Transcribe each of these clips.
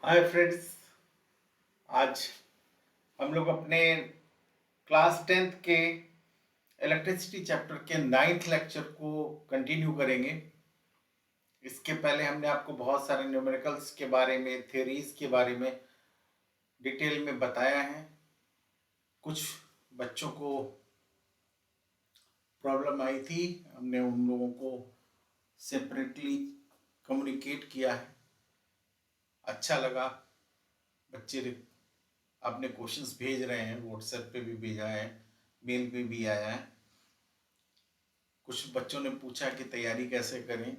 Hi friends. आज हम लोग अपने क्लास 10th के इलेक्ट्रिसिटी चैप्टर के 9th लेक्चर को कंटिन्यू करेंगे। इसके पहले हमने आपको बहुत सारे न्यूमेरिकल्स के बारे में, थ्योरीज के बारे में डिटेल में बताया है। कुछ बच्चों को प्रॉब्लम आई थी, हमने उन लोगों को सेपरेटली कम्युनिकेट किया है। अच्छा लगा, बच्चे अपने क्वेश्चंस भेज रहे हैं, व्हाट्सएप पे भी भेजा है, मेल पे भी आया है। कुछ बच्चों ने पूछा कि तैयारी कैसे करें,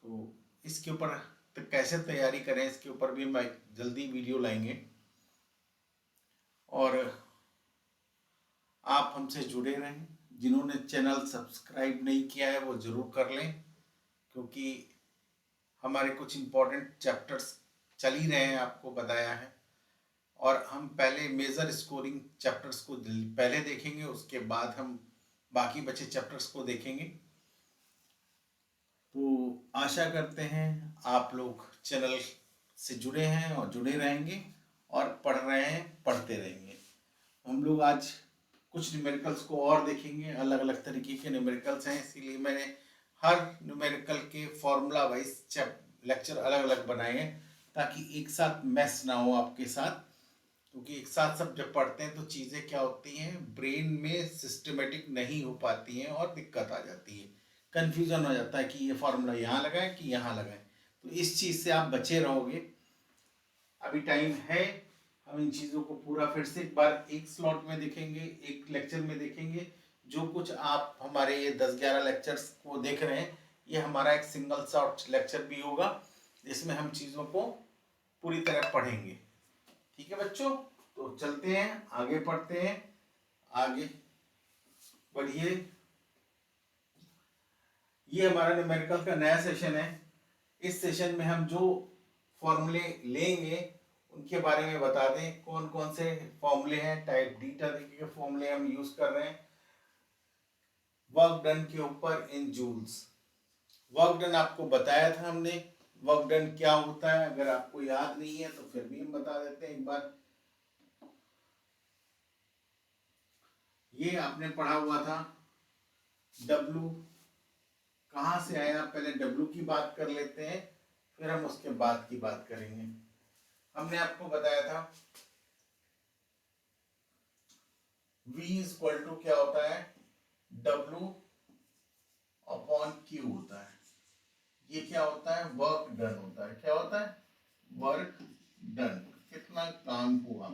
तो इसके ऊपर तो कैसे तैयारी करें इसके ऊपर भी हम जल्दी वीडियो लाएंगे। और आप हमसे जुड़े रहें। जिन्होंने चैनल सब्सक्राइब नहीं किया है वो ज़रूर कर लें, क्योंकि हमारे कुछ इम्पोर्टेंट चैप्टर्स चल ही रहे हैं, आपको बताया है। और हम पहले मेजर स्कोरिंग चैप्टर्स को पहले देखेंगे, उसके बाद हम बाकी बचे चैप्टर्स को देखेंगे। तो आशा करते हैं आप लोग चैनल से जुड़े हैं और जुड़े रहेंगे और पढ़ रहे हैं, पढ़ते रहेंगे। हम लोग आज कुछ न्यूमेरिकल्स को और देखेंगे। अलग अलग तरीके के न्यूमेरिकल्स हैं, इसीलिए मैंने हर न्यूमेरिकल के फॉर्मूला वाइज लेक्चर अलग अलग बनाए हैं, ताकि एक साथ मैस ना हो आपके साथ। क्योंकि एक साथ सब जब पढ़ते हैं तो चीज़ें क्या होती हैं, ब्रेन में सिस्टमेटिक नहीं हो पाती हैं और दिक्कत आ जाती है, कन्फ्यूज़न हो जाता है कि ये फार्मूला यहाँ लगाएं कि यहाँ लगाएं। तो इस चीज़ से आप बचे रहोगे। अभी टाइम है, हम इन चीज़ों को पूरा फिर से एक बार एक स्लॉट में देखेंगे, एक लेक्चर में देखेंगे। जो कुछ आप हमारे ये 10-11 लेक्चर्स को देख रहे हैं, ये हमारा एक सिंगल शॉर्ट लेक्चर भी होगा, जिसमें हम चीज़ों को पूरी तरह पढ़ेंगे। ठीक है बच्चों, तो चलते हैं, आगे पढ़ते हैं, आगे बढ़िए। ये हमारा न्यूमेरिकल का नया सेशन है। इस सेशन में हम जो फॉर्मूले लेंगे उनके बारे में बता दें, कौन कौन से फॉर्मूले हैं। टाइप डी तरीके के फॉर्मूले हम यूज कर रहे हैं। वर्क डन के ऊपर इन जूल्स। वर्क डन आपको बताया था हमने, वर्क डन क्या होता है। अगर आपको याद नहीं है तो फिर भी हम बता देते हैं एक बार। ये आपने पढ़ा हुआ था। डब्लू कहाँ से आया, पहले डब्लू की बात कर लेते हैं, फिर हम उसके बाद की बात करेंगे। हमने आपको बताया था V इक्वल टू क्या होता है, W अपॉन Q होता है। ये क्या होता है, वर्क डन होता है। क्या होता है, वर्क डन, कितना काम हुआ।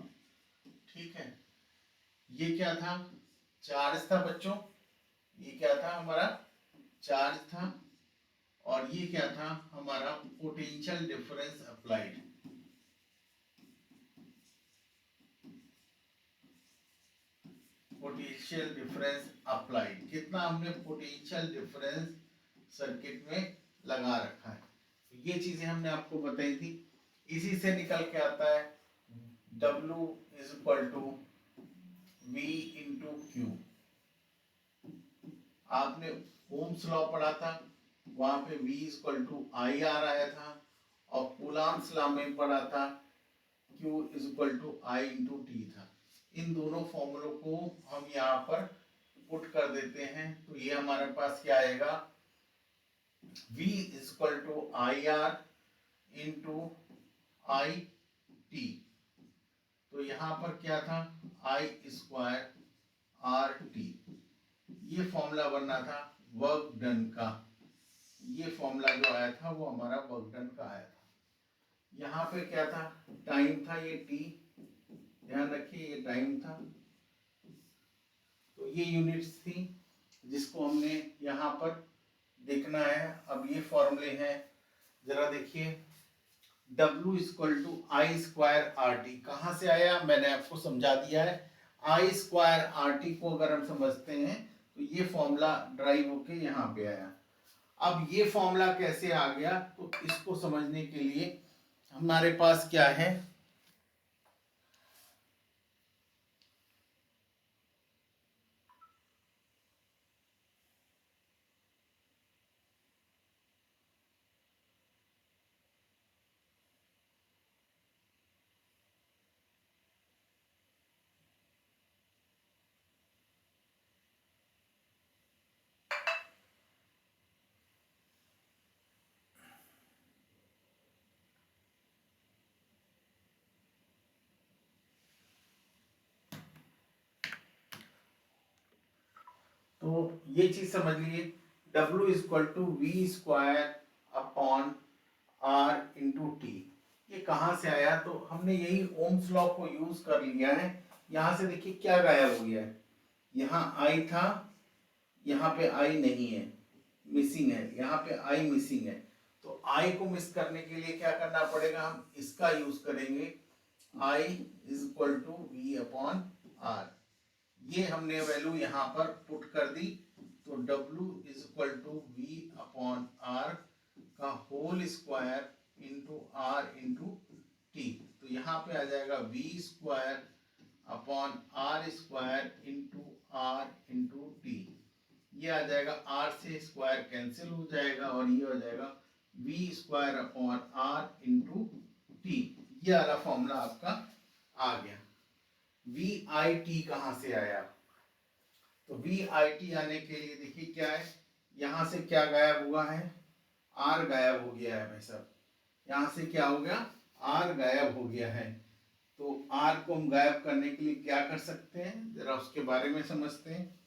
ठीक है, ये क्या था, चार्ज था बच्चों। ये क्या था, हमारा चार्ज था। और ये क्या था, हमारा potential difference applied. Potential difference applied, कितना हमने पोटेंशियल डिफरेंस सर्किट में लगा रखा है। ये चीजें हमने आपको बताई थी। इसी से निकल के आता है W is equal to V into Q. आपने ओम्स लॉ पढ़ा था, वहां पे V is equal to I R आया था। और कूलॉम्स लॉ में पढ़ा था Q is equal to I into T था। इन दोनों फॉर्मूलों को हम यहाँ पर पुट कर देते हैं, तो ये हमारे पास क्या आएगा, V is equal to I R into I T. तो यहाँ पर क्या था, आई स्क्वायर आर टी। ये फॉर्मूला बनना था वर्क डन का। ये फॉर्मूला जो आया था वो हमारा वर्क डन का आया था। यहाँ पे क्या था, टाइम था, ये टी, ध्यान रखिए ये टाइम था। तो ये यूनिट्स थी जिसको हमने यहाँ पर देखना है। अब ये फॉर्मूले हैं, जरा देखिए। W equal to I square R T कहाँ से आया, मैंने आपको समझा दिया है। आई स्क्वायर आर टी को अगर हम समझते हैं तो ये फॉर्मूला ड्राइव होके यहाँ पे आया। अब ये फॉर्मूला कैसे आ गया, तो इसको समझने के लिए हमारे पास क्या है, तो ये चीज समझ लीजिए, W is equal to V square upon R into T. ये कहाँ से आया? तो हमने यही ओम्स लॉ को यूज कर लिया है। यहाँ से देखिए क्या गायब हो गया है, यहाँ I था, यहाँ पे I नहीं है, मिसिंग है, यहाँ पे I मिसिंग है। तो I को मिस करने के लिए क्या करना पड़ेगा, हम इसका यूज करेंगे, I is equal to V upon R। ये हमने वैल्यू यहाँ पर पुट कर दी, तो W is equal to V upon R का whole square into R into T. तो यहाँ पे आ जाएगा V square upon R square into R into T. ये आ जाएगा, R से स्क्वायर कैंसिल हो जाएगा और ये हो जाएगा V square upon R into T. ये वाला फॉर्मूला आपका आ गया। वी आई टी कहाँ से आया? तो वी आई टी आने के लिए देखिए क्या है, यहाँ से क्या गायब हुआ है, आर गायब हो गया है भाई साहब। यहाँ से क्या हो गया, आर गायब हो गया है। तो आर को हम गायब करने के लिए क्या कर सकते हैं, जरा उसके बारे में समझते हैं।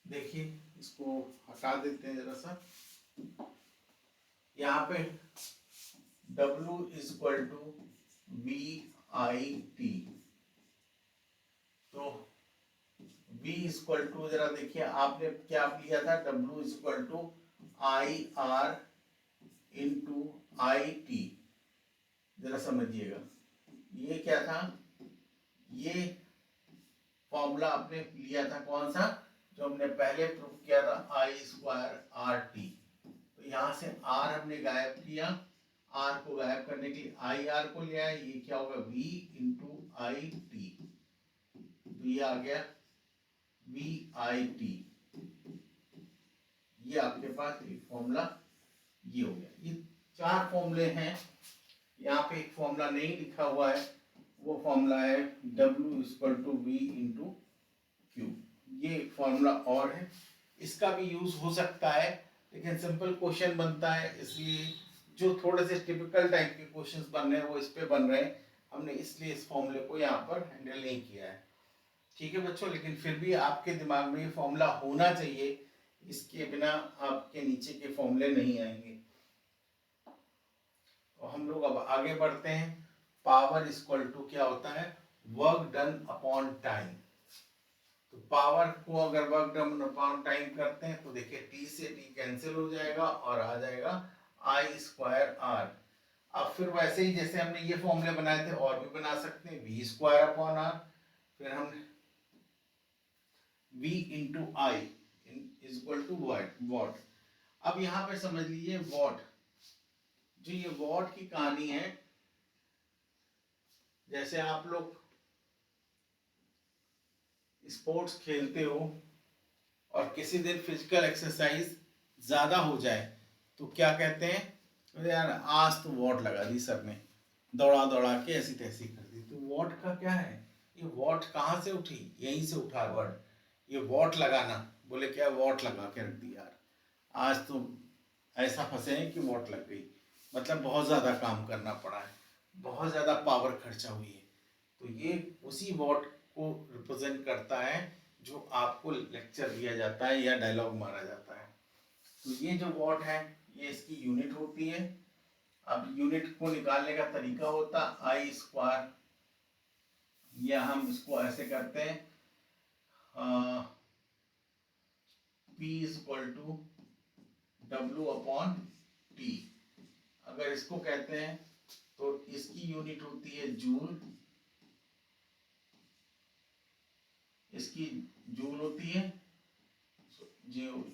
देखिए इसको हटा देते हैं जरा सा। यहाँ पे W is equal to V I T. तो V इज इक्वल टू, जरा देखिए आपने क्या लिया था, W is equal to I R into I T. जरा समझिएगा ये क्या था, ये फॉर्मूला आपने लिया था कौन सा, जो हमने पहले प्रूव किया था, आई स्क्वायर आर टी। तो यहाँ से आर हमने गायब किया, आर को गायब करने के लिए आई आर को लिया है, ये क्या होगा V इंटू आई टी। तो ये आ गया वी आई टी। ये आपके पास एक फॉर्मूला ये हो गया। ये चार फॉर्मूले हैं, यहाँ पे एक फॉर्मूला नहीं लिखा हुआ है, वो फॉर्मूला है W equal to V into Q. ये एक फॉर्मूला और है, इसका भी यूज हो सकता है, लेकिन सिंपल क्वेश्चन बनता है, इसलिए जो थोड़े से टिपिकल टाइप के क्वेश्चंस बन रहे हैं वो इस पे बन रहे हैं, हमने इसलिए इस फॉर्मूले को यहाँ पर हैंडल नहीं किया है। ठीक है बच्चों, लेकिन फिर भी आपके दिमाग में ये फॉर्मूला होना चाहिए, इसके बिना आपके नीचे के फॉर्मूले नहीं आएंगे। तो हम लोग अब आगे बढ़ते हैं। पावर इक्वल टू क्या होता है, वर्क डन अपॉन टाइम। तो पावर को अगर वर्क डन अपॉन टाइम करते हैं तो देखिए टी से टी कैंसिल हो जाएगा और आ जाएगा आई स्क्वायर आर। अब फिर वैसे ही जैसे हमने ये फॉर्मूले बनाए थे और भी बना सकते हैं, वी स्क्वायर अपॉन आर, फिर हम V into I is equal to watt. अब यहाँ पे समझ लीजिए वॉट, जो ये वॉट की कहानी है, जैसे आप लोग स्पोर्ट्स खेलते हो और किसी दिन फिजिकल एक्सरसाइज ज्यादा हो जाए तो क्या कहते हैं, अरे यार आज तो वॉट लगा दी सर ने, दौड़ा दौड़ा के ऐसी तैसी कर दी। तो वॉट का क्या है, ये वॉट कहाँ से उठी, यहीं से उठा वर्ड, ये वॉट लगाना, बोले क्या वॉट लगा के रख दी यार, आज तो ऐसा फंसे हैं कि वॉट लग गई, मतलब बहुत ज़्यादा काम करना पड़ा है, बहुत ज़्यादा पावर खर्चा हुई है। तो ये उसी वॉट को रिप्रेजेंट करता है जो आपको लेक्चर दिया जाता है या डायलॉग मारा जाता है। तो ये जो वॉट है ये इसकी यूनिट होती है। अब यूनिट को निकालने का तरीका होता आई स्क्वायर, या हम इसको ऐसे करते हैं P is equal to W upon T. अगर इसको कहते हैं तो इसकी यूनिट होती है जूल, इसकी जूल होती है जूल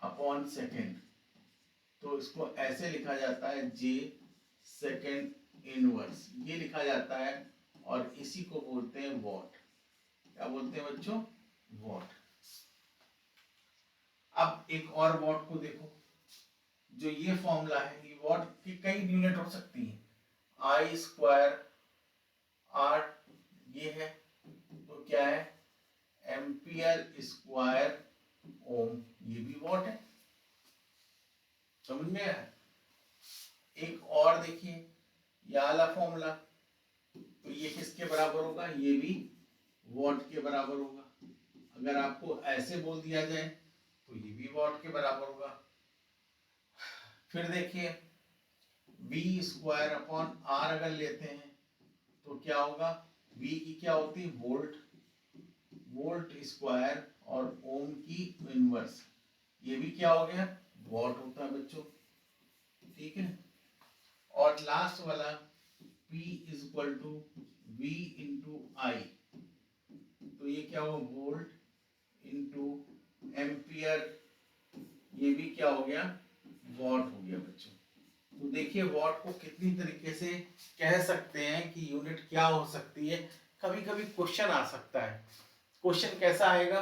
अपॉन सेकेंड। तो इसको ऐसे लिखा जाता है जे सेकेंड इनवर्स, ये लिखा जाता है, और इसी को बोलते हैं वॉट। क्या बोलते हैं बच्चों, वॉट। अब एक और वॉट को देखो, जो ये फॉर्मूला है, ये वॉट की कई यूनिट हो सकती है, आई स्क्वायर आर ये है, तो क्या है एम्पियर स्क्वायर ओम, ये भी वॉट है, समझ में आया। एक और देखिए, ये वाला फॉर्मूला, तो ये किसके बराबर होगा, ये भी वॉट के बराबर होगा। अगर आपको ऐसे बोल दिया जाए तो ये भी वॉट के बराबर होगा। फिर देखिए v स्क्वायर अपॉन आर अगर लेते हैं तो क्या होगा, v की क्या होती है वोल्ट, वोल्ट स्क्वायर और ओम की इनवर्स, ये भी क्या हो गया वॉट होता है बच्चों, ठीक है। और लास्ट वाला P is equal to V into I, तो ये क्या हो वोल्ट इंटू एम्पियर, ये भी क्या हो गया वॉट हो गया बच्चों। तो देखिए वॉट को कितनी तरीके से कह सकते हैं कि यूनिट क्या हो सकती है। कभी कभी क्वेश्चन आ सकता है, क्वेश्चन कैसा आएगा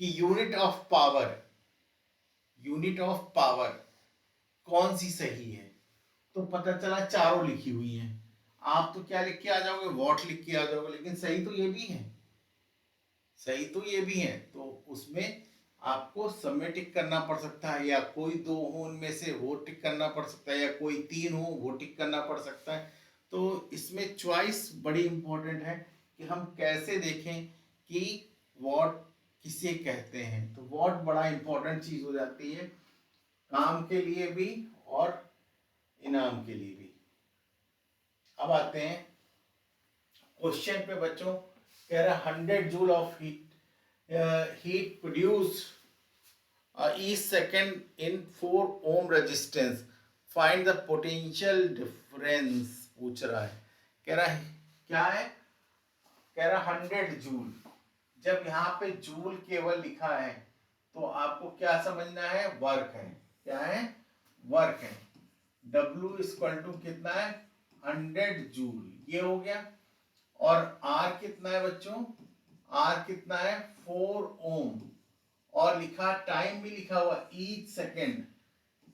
कि unit of power, unit of power कौन सी सही है, तो पता चला चारों लिखी हुई हैं, आप तो क्या लिख के आ जाओगे वॉट लिख के आ जाओगे, लेकिन सही तो ये भी है, सही तो ये भी है। तो उसमें आपको सब में टिक करना पड़ सकता है, या कोई दो हो उनमें से वो टिक करना पड़ सकता है, या कोई तीन हो वो टिक करना पड़ सकता है। तो इसमें चॉइस बड़ी इंपॉर्टेंट है कि हम कैसे देखें कि वॉट किसे कहते हैं। तो वॉट बड़ा इंपॉर्टेंट चीज हो जाती है, काम के लिए भी और इनाम के लिए भी। अब आते हैं क्वेश्चन पे बच्चों, कह रहा 100 joule of heat produce each second in 4 ohm resistance, find the potential difference पूछ रहा है। कह रहा है क्या है, कह रहा 100 जूल, जब यहाँ पे जूल केवल लिखा है तो आपको क्या समझना है वर्क है, क्या है वर्क है। W इक्वल टू कितना है 100 जूल, ये हो गया। और R कितना है बच्चों, R कितना है 4 ओम, और लिखा टाइम भी लिखा हुआ ईच सेकेंड,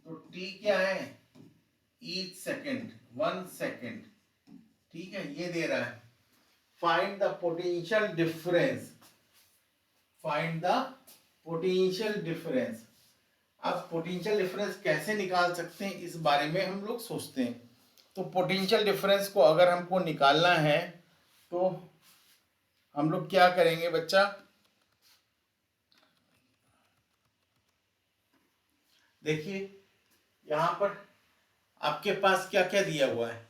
तो T क्या है ईच सेकेंड 1 सेकेंड, ठीक है ये दे रहा है। Find the potential difference, find the potential difference. अब पोटेंशियल डिफरेंस कैसे निकाल सकते हैं इस बारे में हम लोग सोचते हैं। तो पोटेंशियल डिफरेंस को अगर हमको निकालना है तो हम लोग क्या करेंगे बच्चा, देखिए यहां पर आपके पास क्या क्या दिया हुआ है,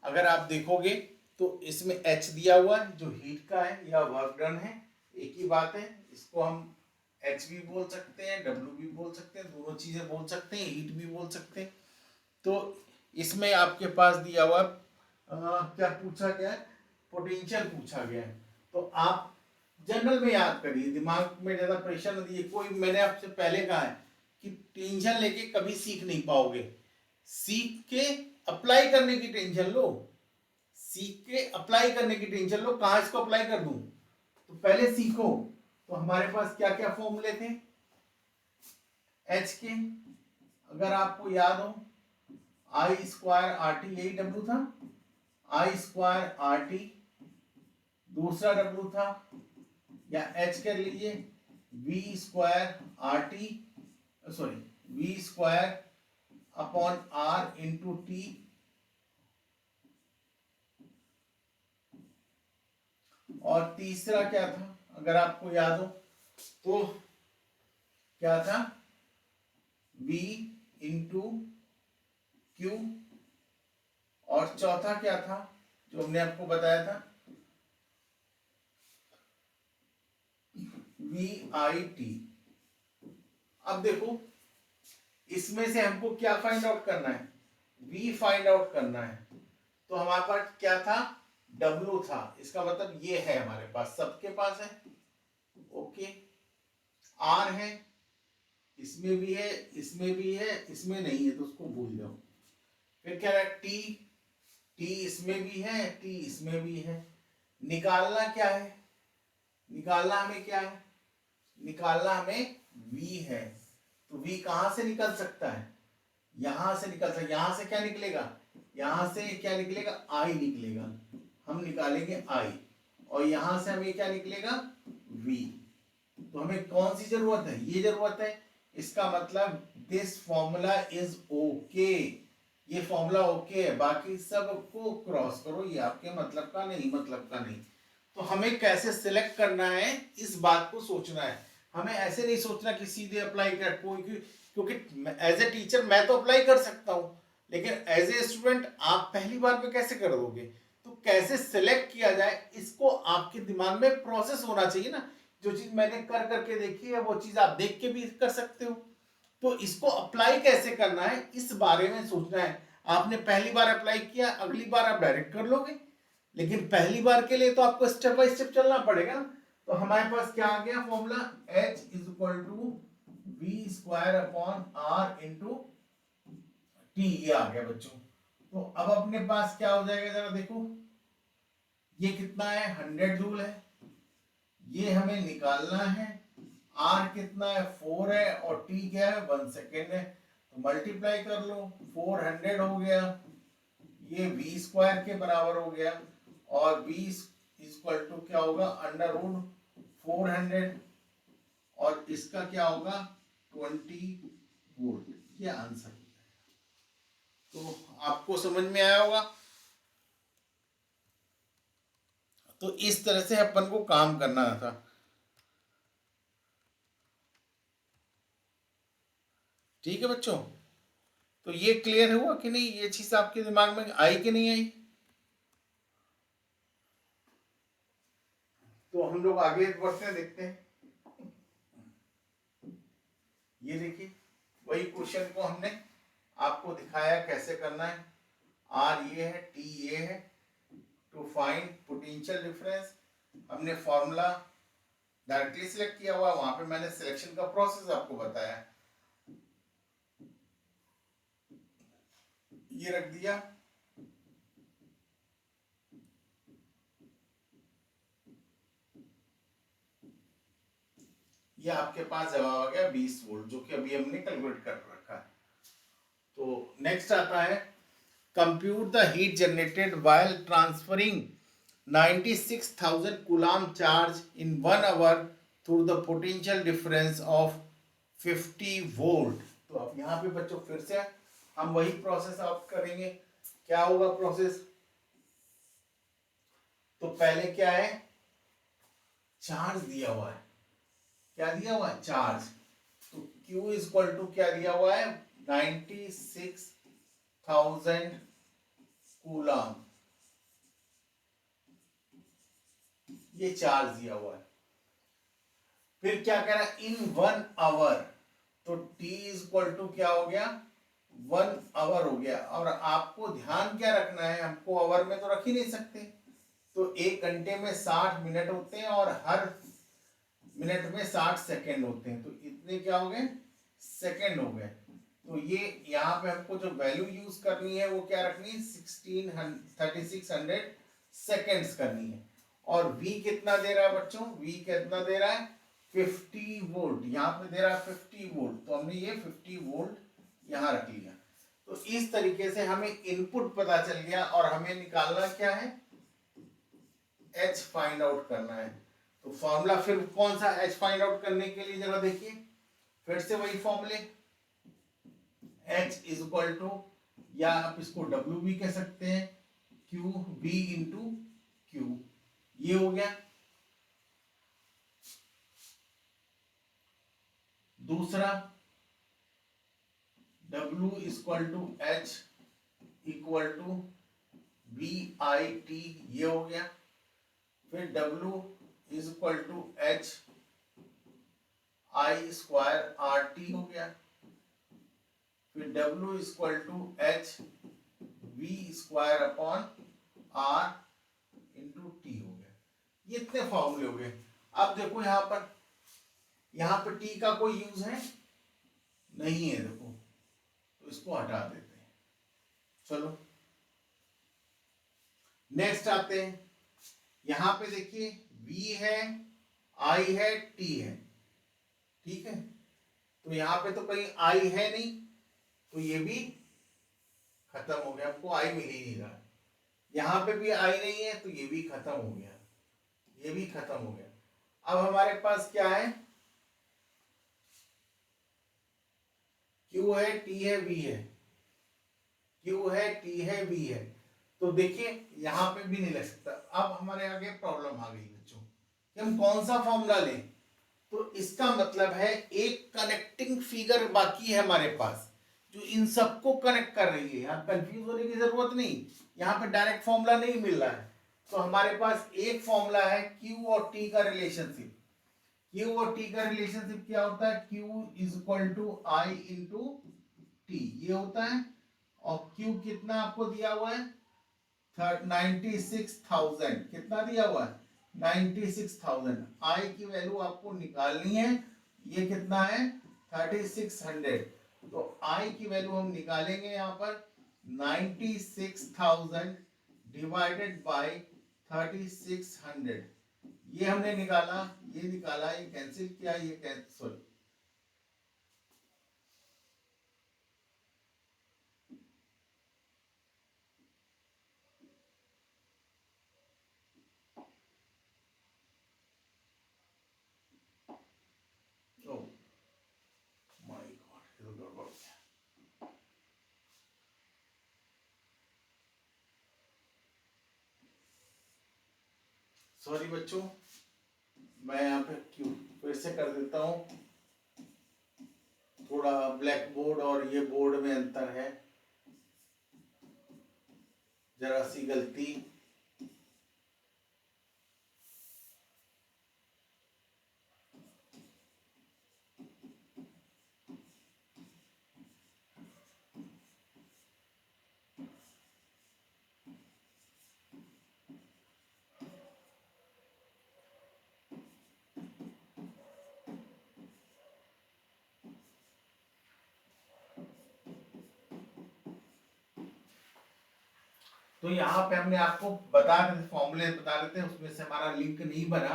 अगर आप देखोगे तो इसमें H दिया हुआ है जो हीट का है या वर्क डन है, एक ही बात है। इसको हम H भी बोल सकते हैं, W भी बोल सकते हैं, दोनों चीजें बोल सकते हैं, हीट भी बोल सकते हैं। तो इसमें आपके पास दिया हुआ क्या पूछा गया है, पोटेंशियल पूछा गया है। तो आप जनरल में याद करिए, दिमाग में ज्यादा प्रेशर न दिए। कोई, मैंने आपसे पहले कहा है कि टेंशन लेके कभी सीख नहीं पाओगे, सीख के अप्लाई करने की टेंशन लो, सीख के अप्लाई करने की टेंशन लो। कहां इसको अप्लाई कर दूं, तो पहले सीखो। तो हमारे पास क्या क्या फॉर्मूले थे एच के, अगर आपको याद हो आई स्क्वायर आर टी, यही डब्ल्यू था, आई स्क्वायर आर टी, दूसरा डब्ल्यू था, या एच कर लीजिए V square R T, sorry V square upon R into T, और तीसरा क्या था अगर आपको याद हो तो क्या था V इंटू क्यू, और चौथा क्या था जो हमने आपको बताया था वी आई टी। अब देखो इसमें से हमको क्या फाइंड आउट करना है, V फाइंड आउट करना है। तो हमारे पास क्या था W था, इसका मतलब ये है हमारे पास, सबके पास है, ओके। R है, इसमें भी है, इसमें भी है, इसमें नहीं है तो उसको भूल जाओ। फिर क्या है T, T इसमें भी है, T इसमें भी है। निकालना क्या है, निकालना हमें क्या है, निकालना हमें V है। तो V कहां से निकल सकता है, यहां से निकल सकता है। यहां से क्या निकलेगा, यहां से क्या निकलेगा I निकलेगा, हम निकालेंगे I, और यहां से हमें क्या निकलेगा V। तो हमें कौन सी जरूरत है, ये जरूरत है। इसका मतलब दिस फॉर्मूला इज ओके, ये फॉर्मूला ओके है, बाकी सब को क्रॉस करो, ये आपके मतलब का नहीं, मतलब का नहीं। तो हमें कैसे सिलेक्ट करना है इस बात को सोचना है। हमें ऐसे नहीं सोचना कि सीधे अप्लाई कर, कोई क्योंकि एज ए टीचर मैं तो अप्लाई कर सकता हूँ, लेकिन एज ए स्टूडेंट आप पहली बार में कैसे कर दोगे। तो कैसे सिलेक्ट किया जाए, इसको आपके दिमाग में प्रोसेस होना चाहिए ना। जो चीज मैंने कर करके देखी है वो चीज आप देख के भी कर सकते हो। तो इसको अप्लाई कैसे करना है इस बारे में सोचना है। आपने पहली बार अप्लाई किया, अगली बार आप डायरेक्ट कर लोगे, लेकिन पहली बार के लिए तो आपको स्टेप बाय स्टेप चलना पड़ेगा। तो हमारे पास क्या आ गया formula, H is equal to V square upon R into T, ये आ गया बच्चों। तो अब अपने पास क्या हो जाएगा जरा देखो, ये कितना है 100 जूल है, ये हमें निकालना है। आर कितना है 4 है, और टी क्या है 1 सेकेंड है। तो मल्टीप्लाई कर लो, 400 हो गया, ये वी स्क्वायर के बराबर हो गया, और वी इक्वल टू क्या होगा अंडर रूट 400, और इसका क्या होगा 20 वोल्ट, ये आंसर हो जाएगा। तो आपको समझ में आया होगा। तो इस तरह से अपन को काम करना था। ठीक है बच्चों, तो ये क्लियर हुआ कि नहीं, ये चीज आपके दिमाग में आई कि नहीं आई। तो हम लोग आगे बढ़ते हैं, देखते हैं। ये देखिए वही क्वेश्चन को हमने आपको दिखाया कैसे करना है। आर ये है, टी ये है। टू फाइंड पोटेंशियल डिफरेंस, हमने फॉर्मूला डायरेक्टली सिलेक्ट किया हुआ, वहां पे मैंने सिलेक्शन का प्रोसेस आपको बताया, ये रख दिया। ये आपके पास जवाब आ गया 20 वोल्ट, जो कि अभी हमने कैलकुलेट कर रखा है। तो नेक्स्ट आता है, compute the heat generated while transferring 96,000 coulomb charge in 1 hour through the potential difference of 50 volt. तो अब यहाँ पे बच्चों फिर से हम वही प्रोसेस आप करेंगे। क्या होगा प्रोसेस, तो पहले क्या है, चार्ज दिया हुआ है, क्या दिया हुआ है चार्ज। तो Q इज इक्वल टू क्या दिया हुआ है 96,000 कूलम, ये चार्ज दिया हुआ है। फिर क्या कह रहा है इन 1 आवर, तो T इज इक्वल टू क्या हो गया 1 आवर हो गया। और आपको ध्यान क्या रखना है, हमको आवर में तो रख ही नहीं सकते, तो 1 घंटे में 60 मिनट होते हैं और हर मिनट में 60 सेकेंड होते हैं, तो इतने क्या हो गए सेकेंड हो गए। तो ये यहाँ पे हमको जो वैल्यू यूज करनी है वो क्या रखनी है 3600 सेकेंड्स करनी है। और V कितना दे रहा है बच्चों, V कितना दे रहा है 50 वोल्ट, यहाँ पे दे रहा है 50 वोल्ट, तो हमने ये 50 वोल्ट यहाँ रख लिया। तो इस तरीके से हमें इनपुट पता चल गया, और हमें निकालना क्या है H फाइंड आउट करना है। तो फॉर्मूला फिर कौन सा H फाइंड आउट करने के लिए जरा देखिए, फिर से वही फॉर्मूले, H इज इक्वल टू, या आप इसको W भी कह सकते हैं, Q B इंटू Q, ये हो गया। दूसरा W is equal to H equal to VIT, ये हो गया। फिर W is equal to H I square RT हो गया। फिर W is equal to H V square upon R into T हो गया। ये इतने फॉर्मूले हो गए। अब देखो यहाँ पर T का कोई यूज है नहीं है, देखो, तो इसको हटा देते हैं। चलो नेक्स्ट आते हैं, यहां पे देखिए V है, I है, T है, ठीक है। तो यहाँ पे तो कहीं I है नहीं, तो ये भी खत्म हो गया, आपको I मिल ही नहीं रहा। यहाँ पे भी I नहीं है, तो ये भी खत्म हो गया, ये भी खत्म हो गया। अब हमारे पास क्या है, Q है, T है, V है, Q है, T है, V है। तो देखिए यहाँ पे भी नहीं लग सकता। अब हमारे आगे प्रॉब्लम आ गई बच्चों कि हम कौन सा फॉर्मूला लें। तो इसका मतलब है एक कनेक्टिंग फिगर बाकी है हमारे पास जो इन सबको कनेक्ट कर रही है। यहाँ कंफ्यूज होने की जरूरत नहीं, यहाँ पे डायरेक्ट फॉर्मूला नहीं मिल रहा है। तो हमारे पास एक फॉर्मूला है Q और T का रिलेशनशिप। Q और T का रिलेशनशिप क्या होता है? Q is equal to I into T, ये होता है। और Q कितना आपको दिया हुआ है? 96,000। कितना दिया हुआ है? 96,000। आई की वैल्यू आपको निकालनी है। ये कितना है? 3600। तो आई की वैल्यू हम निकालेंगे यहाँ पर 96,000 डिवाइडेड बाय 3600। ये हमने निकाला, ये निकाला, ये कैंसिल किया, ये कैंसिल। ओ माय गॉड, ये तो गड़बड़ हो गया। सॉरी बच्चों, मैं यहाँ पे क्यों फिर से कर देता हूँ। थोड़ा ब्लैक बोर्ड और ये बोर्ड में अंतर है, जरा सी गलती। तो यहाँ पे हमने आपको बता रहे फॉर्मूले बता रहे थे, उसमें से हमारा लिंक नहीं बना।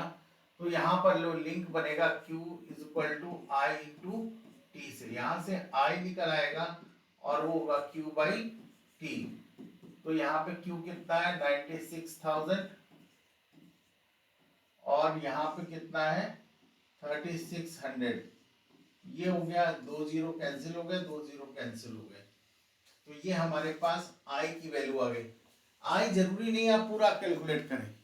तो यहाँ पर लो लिंक बनेगा Q is equal to I into T से। यहाँ से I निकल आएगा और वो होगा Q बाई टी। तो यहाँ पे Q कितना है? 96,000। और यहाँ पे कितना है? 3600। ये हो गया, दो जीरो कैंसिल हो गए, दो जीरो कैंसिल हो गए। तो ये हमारे पास I की वैल्यू आ गई। आई जरूरी नहीं आप पूरा कैलकुलेट करें,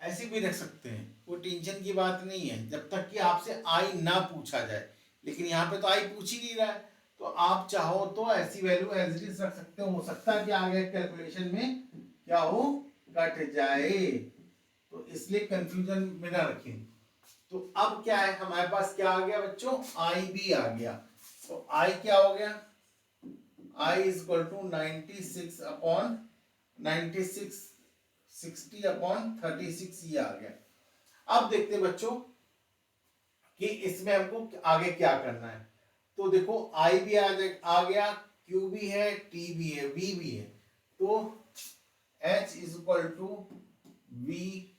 ऐसे भी रख सकते हैं, कोई टेंशन की बात नहीं है जब तक कि आपसे आई ना पूछा जाए। लेकिन यहाँ पे तो आई पूछ ही नहीं रहा है, तो आप चाहो तो ऐसी वैल्यू एज इट इज रख सकते हो सकता है कि आगे कैलकुलेशन में क्या हो, कट जाए। तो इसलिए कंफ्यूजन में ना रखें। तो अब क्या है हमारे पास, क्या आ गया बच्चों? आई भी आ गया। तो आई क्या हो गया? I is equal to 96 upon 96 60 upon 36, ये आ गया। अब देखते हैं बच्चों कि इसमें हमको आगे क्या करना है। तो देखो आई भी आ गया, क्यू भी है, टी भी है, वी भी है। तो H is equal to V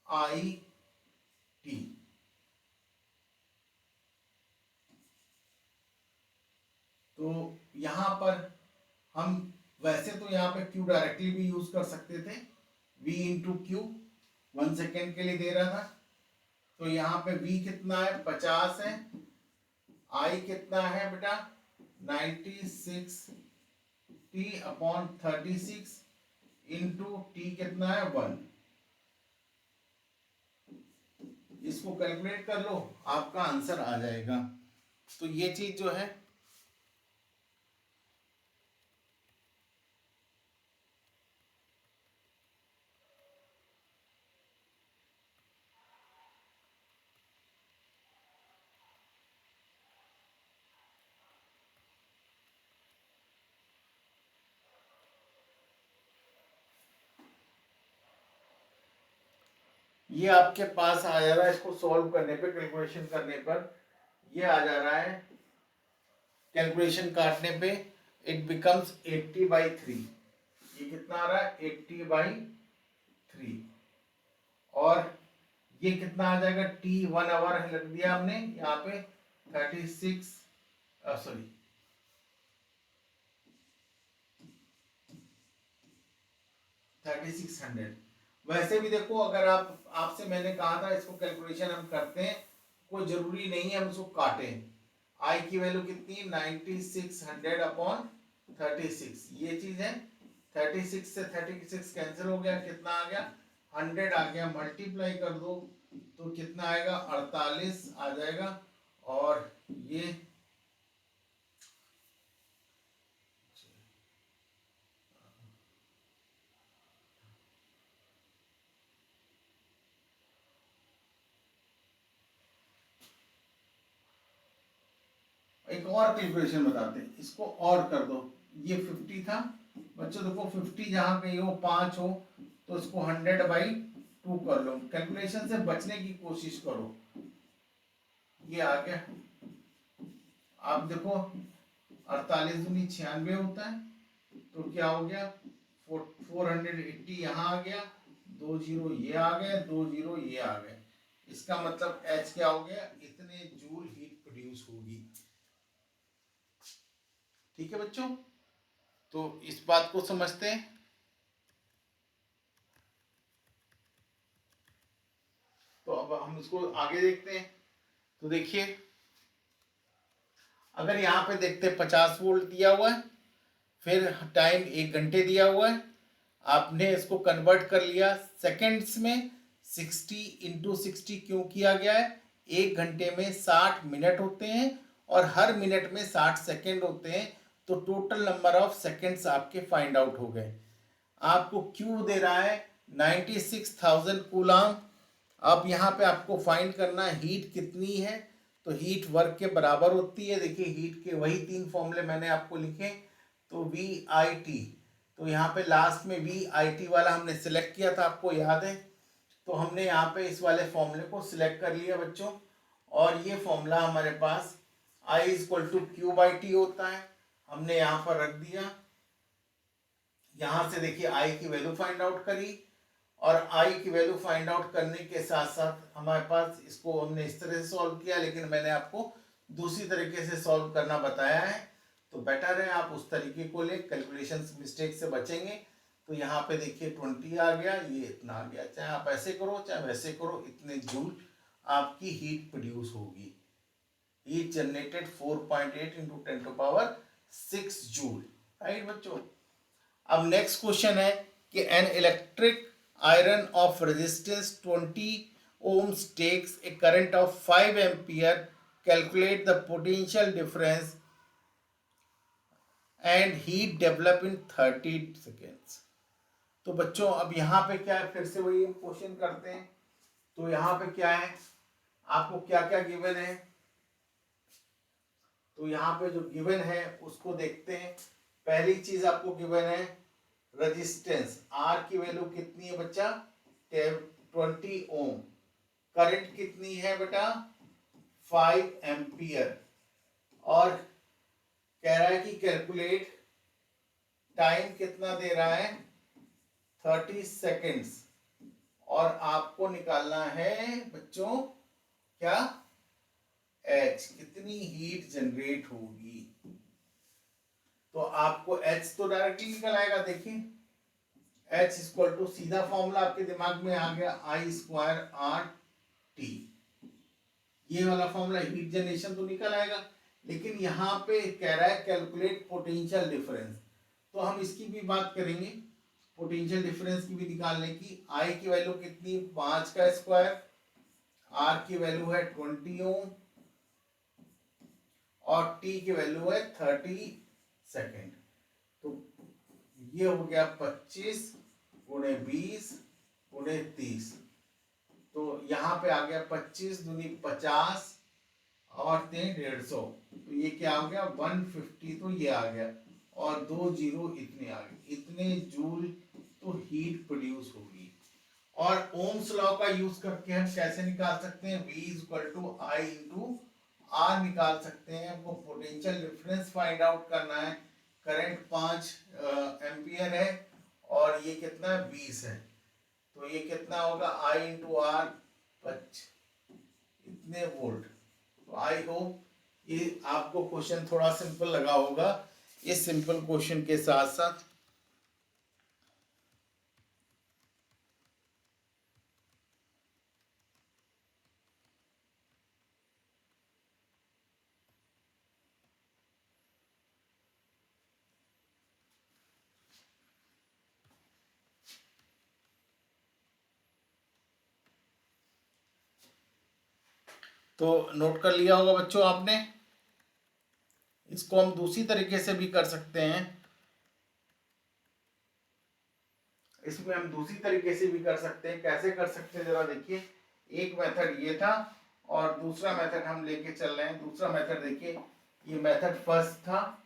I T. तो यहां पर हम वैसे तो यहाँ पे Q डायरेक्टली भी यूज कर सकते थे, V इंटू क्यू 1 सेकेंड के लिए दे रहा था। तो यहाँ पे V कितना है? 50 है। I कितना है बेटा? 96 T अपॉन 36 इंटू टी कितना है? 1। इसको कैलकुलेट कर लो, आपका आंसर आ जाएगा। तो ये चीज जो है ये आपके पास आ जा रहा है, इसको सॉल्व करने पे, कैलकुलेशन करने पर ये आ जा रहा है। कैलकुलेशन काटने पे इट बिकम्स 80/3। ये कितना आ रहा है? 80/3। और ये कितना आ जाएगा? टी 1 आवर लग दिया हमने यहाँ पे 36 सॉरी 3600। वैसे भी देखो, अगर आपसे मैंने कहा था इसको कैलकुलेशन हम करते हैं, कोई जरूरी नहीं है हम इसको काटें। आई की वैल्यू कितनी? 9600 अपॉन 36, ये चीज है। 36 से 36 कैंसिल हो गया, कितना आ गया 100 आ गया, मल्टीप्लाई कर दो तो कितना आएगा 48 आ जाएगा। और ये एक और कैलकुलेशन बताते हैं, इसको और कर दो। ये 50 था बच्चों, देखो 50 जहां कहीं हो 5 हो तो इसको 100/2 कर लो, कैलकुलेशन से बचने की कोशिश करो। ये आ गया, आप देखो 48 दूनी 96 होता है, तो क्या हो गया 480 यहाँ आ गया, 2 जीरो ये आ गए, 2 जीरो ये आ गए। इसका मतलब एच क्या हो गया, इतने जूल हीट प्रोड्यूस होगी। ठीक है बच्चों, तो इस बात को समझते हैं। तो अब हम इसको आगे देखते हैं। तो देखिए, अगर यहाँ पे देखते 50 वोल्ट दिया हुआ है, फिर टाइम 1 घंटे दिया हुआ है, आपने इसको कन्वर्ट कर लिया सेकेंड्स में। 60 इंटू 60 क्यों किया गया है, 1 घंटे में 60 मिनट होते हैं और हर मिनट में 60 सेकेंड होते हैं, तो टोटल नंबर ऑफ सेकेंड्स आपके फाइंड आउट हो गए। आपको क्यू दे रहा है 96,000 कूलाम। अब यहाँ पे आपको फाइंड करना है हीट कितनी है, तो हीट वर्क के बराबर होती है। देखिए हीट के वही 3 फॉर्मूले मैंने आपको लिखे, तो वी आई टी, तो यहाँ पे लास्ट में वी आई टी वाला हमने सिलेक्ट किया था, आपको याद है। तो हमने यहाँ पे इस वाले फॉर्मूले को सिलेक्ट कर लिया बच्चों, और ये फॉर्मूला हमारे पास I equal to Q by T होता है, हमने यहाँ पर रख दिया। यहाँ से देखिए आई की वैल्यू फाइंड आउट करी, और आई की वैल्यू फाइंड आउट करने के साथ साथ हमारे पास इसको हमने इस तरह से सॉल्व किया, लेकिन मैंने आपको दूसरी तरीके से सॉल्व करना बताया है, तो बेटर है आप उस तरीके को ले, कैलकुलेशन मिस्टेक से बचेंगे। तो यहाँ पे देखिए 20 आ गया, ये इतना आ गया, चाहे आप ऐसे करो चाहे वैसे करो, इतने जूल आपकी हीट प्रोड्यूस होगी। Heat generated 4.8 into 10⁻6 joule, right बच्चों। अब नेक्स्ट क्वेश्चन है कि an electric iron of resistance 20 ohms takes a current of 5 ampere, calculate the potential difference and heat develop in 30 seconds। तो बच्चों अब यहाँ पे क्या है, फिर से वही क्वेश्चन करते हैं। तो यहाँ पे क्या है, आपको क्या क्या गिवन है, तो यहाँ पे जो गिवन है उसको देखते हैं। पहली चीज आपको गिवन है रेजिस्टेंस, आर की वैल्यू कितनी है बच्चा 20 ओम, करंट कितनी है बेटा 5 एम्पियर, और कह रहा है कि कैलकुलेट, टाइम कितना दे रहा है 30 सेकेंड्स, और आपको निकालना है बच्चों क्या एच, कितनी हीट जनरेट होगी। तो आपको एच तो डायरेक्टली निकल आएगा, देखिए एच इक्वल टू सीधा फॉर्मूला आपके दिमाग में आ गया, आई स्क्वायर आर टी, ये वाला फॉर्मूला हीट जनरेशन तो निकल आएगा। लेकिन यहाँ पे कह रहा है कैलकुलेट पोटेंशियल डिफरेंस, तो हम इसकी भी बात करेंगे, पोटेंशियल डिफरेंस की भी निकालने की। आई की वैल्यू कितनी 5 का स्क्वायर, आर की वैल्यू है 20 ओम, और टी की वैल्यू है 30 सेकेंड। तो ये हो गया 25 गुणे 20 गुणे 30, तो यहाँ पे आ गया 25 दूनी 50 और 150, तो ये क्या हो गया 150, तो ये आ गया, और 2 जीरो इतने आ गए, इतने जूल तो हीट प्रोड्यूस होगी। और ओम्स लॉ का यूज करके हम कैसे निकाल सकते हैं, V equal to I into R निकाल सकते हैं। हमको पोटेंशियल डिफरेंस फाइंड आउट करना है, करंट 5 एम्पियर है और ये कितना है 20 है, तो ये कितना होगा आई इंटू आर इतने वोल्ट। तो आई होप ये आपको क्वेश्चन थोड़ा सिंपल लगा होगा। इस सिंपल क्वेश्चन के साथ साथ तो नोट कर लिया होगा बच्चों आपने। इसको हम दूसरी तरीके से भी कर सकते हैं, इसमें हम दूसरी तरीके से भी कर सकते हैं। कैसे कर सकते हैं जरा देखिए। एक मेथड ये था और दूसरा मेथड हम लेके चल रहे हैं। दूसरा मेथड देखिए, ये मेथड फर्स्ट था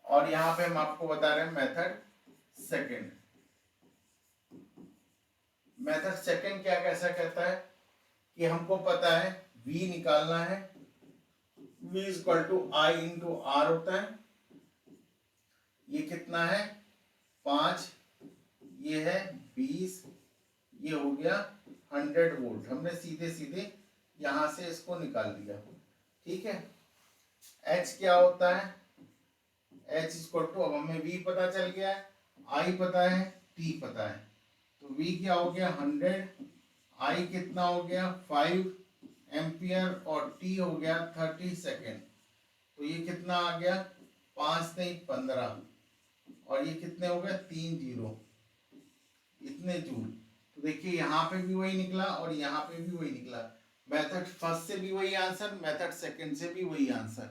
और यहां पे हम आपको बता रहे हैं मेथड सेकंड। मेथड सेकंड क्या कैसा कहता है कि हमको पता है v निकालना है, v equal to I into R होता है। ये कितना है 5, ये है 20, ये हो गया 100 वोल्ट। हमने सीधे सीधे यहां से इसको निकाल दिया, ठीक है। h क्या होता है, h इक्वल टू, अब हमें v पता चल गया है, i पता है, t पता है। तो v क्या हो गया 100, i कितना हो गया 5 एम्पियर और t हो गया 30 सेकेंड। तो ये कितना आ गया 5 नहीं 15 और ये कितने हो गए 3 जीरो, इतने जूल। तो देखिए यहाँ पे भी वही निकला और यहाँ पे भी वही निकला। मेथड फर्स्ट से भी वही आंसर, मेथड सेकंड से भी वही आंसर।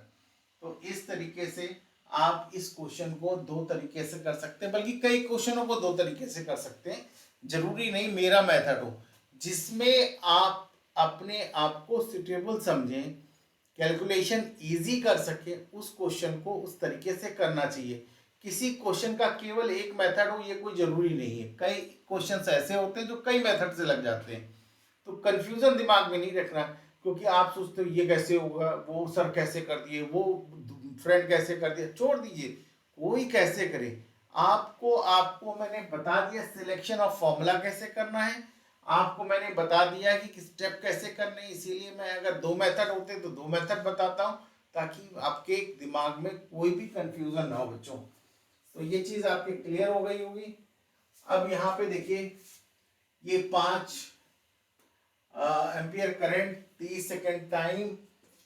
तो इस तरीके से आप इस क्वेश्चन को दो तरीके से कर सकते हैं, बल्कि कई क्वेश्चनों को दो तरीके से कर सकते हैं। जरूरी नहीं मेरा मेथड हो, जिसमें आप अपने आप को सुटेबल समझें, कैलकुलेशन इजी कर सके, उस क्वेश्चन को उस तरीके से करना चाहिए। किसी क्वेश्चन का केवल एक मेथड हो ये कोई जरूरी नहीं है। कई क्वेश्चंस ऐसे होते हैं जो कई मेथड से लग जाते हैं। तो कंफ्यूजन दिमाग में नहीं रखना, क्योंकि आप सोचते हो ये कैसे होगा, वो सर कैसे कर दिए, वो फ्रेंड कैसे कर दिया, छोड़ दीजिए, कोई कैसे करे। आपको मैंने बता दिया सिलेक्शन ऑफ फॉर्मूला कैसे करना है, आपको मैंने बता दिया कि स्टेप कैसे करने हैं। इसीलिए मैं अगर दो मेथड होते तो दो मेथड बताता हूँ, ताकि आपके दिमाग में कोई भी कंफ्यूजन ना हो बच्चों। तो ये चीज आपकी क्लियर हो गई होगी। अब यहाँ पे देखिए, ये 5 एम्पियर करंट, 30 सेकेंड टाइम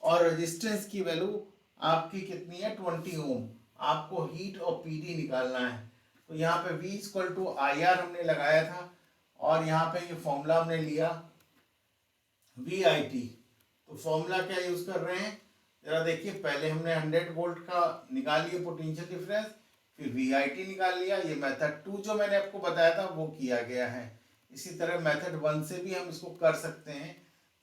और रेजिस्टेंस की वैल्यू आपकी कितनी है 20 ओम। आपको हीट और पीडी निकालना है। तो यहाँ पे V equal to I R हमने लगाया था और यहाँ पे ये फॉर्मूला हमने लिया VIT। तो फॉर्मूला क्या यूज कर रहे हैं जरा देखिए। पहले हमने 100 वोल्ट का निकाल लिया पोटेंशियल डिफरेंस, फिर VIT निकाल लिया। ये मेथड 2 जो मैंने आपको बताया था वो किया गया है। इसी तरह मेथड 1 से भी हम इसको कर सकते हैं।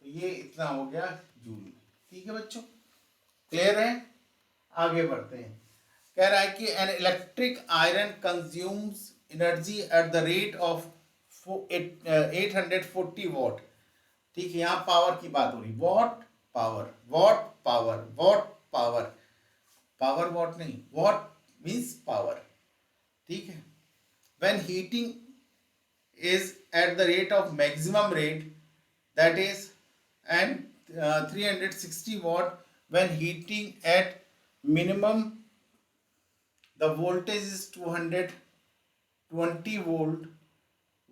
तो ये इतना हो गया जूल। ठीक है बच्चों, क्लियर है। आगे बढ़ते हैं। कह रहा है कि an electric iron consumes energy at the rate of 840 what. ठीक है, यहाँ पावर की बात हो रही, what power, what power, what power, power what नहीं, वॉट मीन्स पावर। ठीक है। When heating is at the rate of maximum rate, that is, and 360 watt, when heating at minimum the voltage is 220 volt,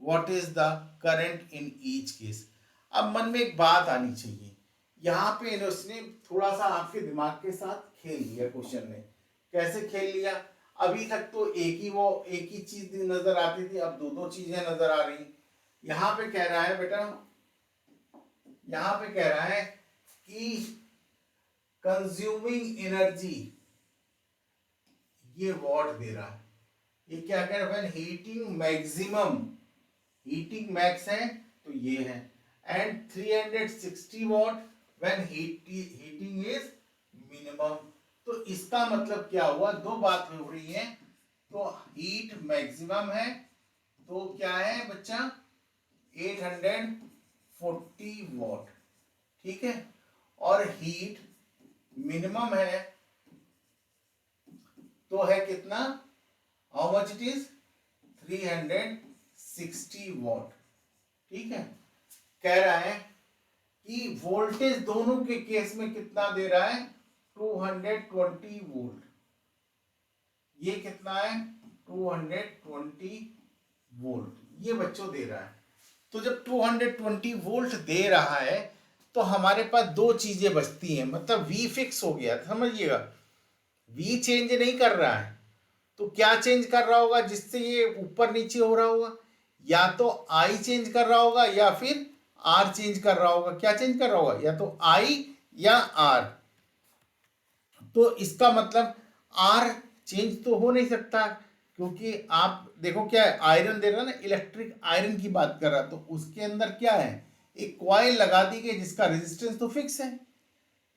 what is the current in each case। अब मन में एक बात आनी चाहिए, यहाँ पे इसने थोड़ा सा आपके दिमाग के साथ खेल लिया क्वेश्चन ने। कैसे खेल लिया, अभी तक तो एक ही चीज नजर आती थी, अब दो दो चीजें नजर आ रही। यहाँ पे कह रहा है बेटा, यहाँ पे कह रहा है कि कंज्यूमिंग एनर्जी, ये वॉट दे रहा है। ये क्या कह रहा है, हीटिंग मैक्सिमम, हीटिंग मैक्स है तो ये है, and 360 what when heating is minimum. तो इसका मतलब क्या हुआ, दो बात हो रही है। तो हीट मैक्सिमम है तो क्या है बच्चा 840 वॉट। ठीक है, और हीट मिनिमम है तो है कितना, how much it is 360 what. ठीक है, कह रहा है कि वोल्टेज दोनों के केस में कितना दे रहा है 220 वोल्ट। ये कितना है 220 वोल्ट, ये बच्चों दे रहा है। तो जब 220 वोल्ट दे रहा है तो हमारे पास दो चीजें बचती हैं, मतलब V फिक्स हो गया, समझिएगा, V चेंज नहीं कर रहा है। तो क्या चेंज कर रहा होगा जिससे ये ऊपर नीचे हो रहा होगा, या तो आई चेंज कर रहा होगा या फिर आर चेंज कर रहा होगा। क्या चेंज कर रहा होगा? या तो आई या आर। तो इसका मतलब आर चेंज तो हो नहीं सकता, क्योंकि आप देखो क्या है, आयरन दे रहा है ना, इलेक्ट्रिक आयरन की बात कर रहा, तो उसके अंदर क्या है, एक कॉइल लगा दी गई जिसका रेजिस्टेंस तो फिक्स है।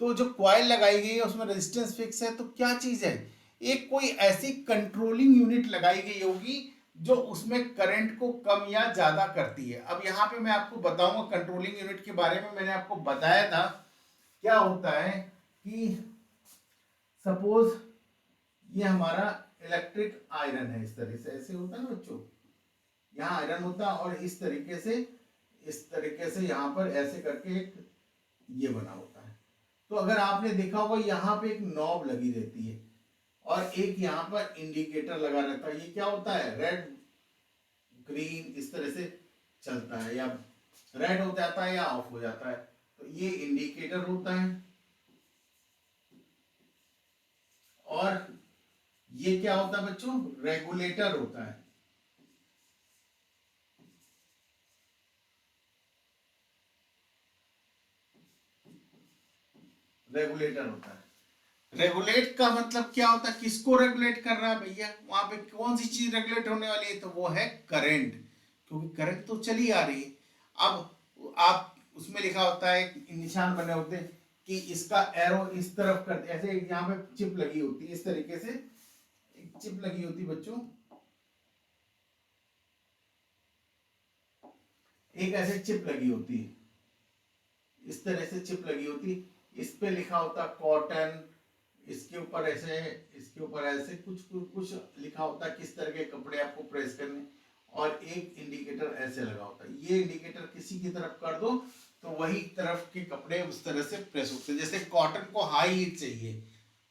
तो जो कॉइल लगाई गई है उसमें रेजिस्टेंस फिक्स है, तो क्या चीज है, एक कोई ऐसी कंट्रोलिंग यूनिट लगाई गई होगी जो उसमें करंट को कम या ज्यादा करती है। अब यहाँ पे मैं आपको बताऊंगा कंट्रोलिंग यूनिट के बारे में, मैंने आपको बताया था क्या होता है कि सपोज ये हमारा इलेक्ट्रिक आयरन है, इस तरह से ऐसे होता है ना बच्चों, यहाँ आयरन होता है और इस तरीके से यहाँ पर ऐसे करके एक ये बना होता है। तो अगर आपने देखा होगा यहाँ पे एक नॉब लगी रहती है और एक यहाँ पर इंडिकेटर लगा रहता है। ये क्या होता है, रेड ग्रीन इस तरह से चलता है, या रेड हो जाता है या ऑफ हो जाता है, तो ये इंडिकेटर होता है। और ये क्या होता है बच्चों, रेगुलेटर होता है। रेगुलेटर होता है। रेगुलेट का मतलब क्या होता है, किसको रेगुलेट कर रहा है भैया, वहां पे कौन सी चीज रेगुलेट होने वाली है, तो वो है करंट, क्योंकि करंट तो चली आ रही है। अब आप उसमें लिखा होता है, निशान बने होते हैं कि इसका एरो इस तरफ कर, ऐसे यहाँ पे चिप लगी होती है, इस तरीके से एक चिप लगी होती है बच्चों, एक ऐसे चिप लगी होती है, इस तरह से चिप लगी होती, इस पे लिखा होता कॉटन, इसके ऊपर ऐसे, इसके ऊपर ऐसे कुछ कुछ कुछ लिखा होता है किस तरह के कपड़े आपको प्रेस करने, और एक इंडिकेटर ऐसे लगा होता है। ये इंडिकेटर किसी की तरफ कर दो तो वही तरफ के कपड़े उस तरह से प्रेस होते हैं। जैसे कॉटन को हाई हीट चाहिए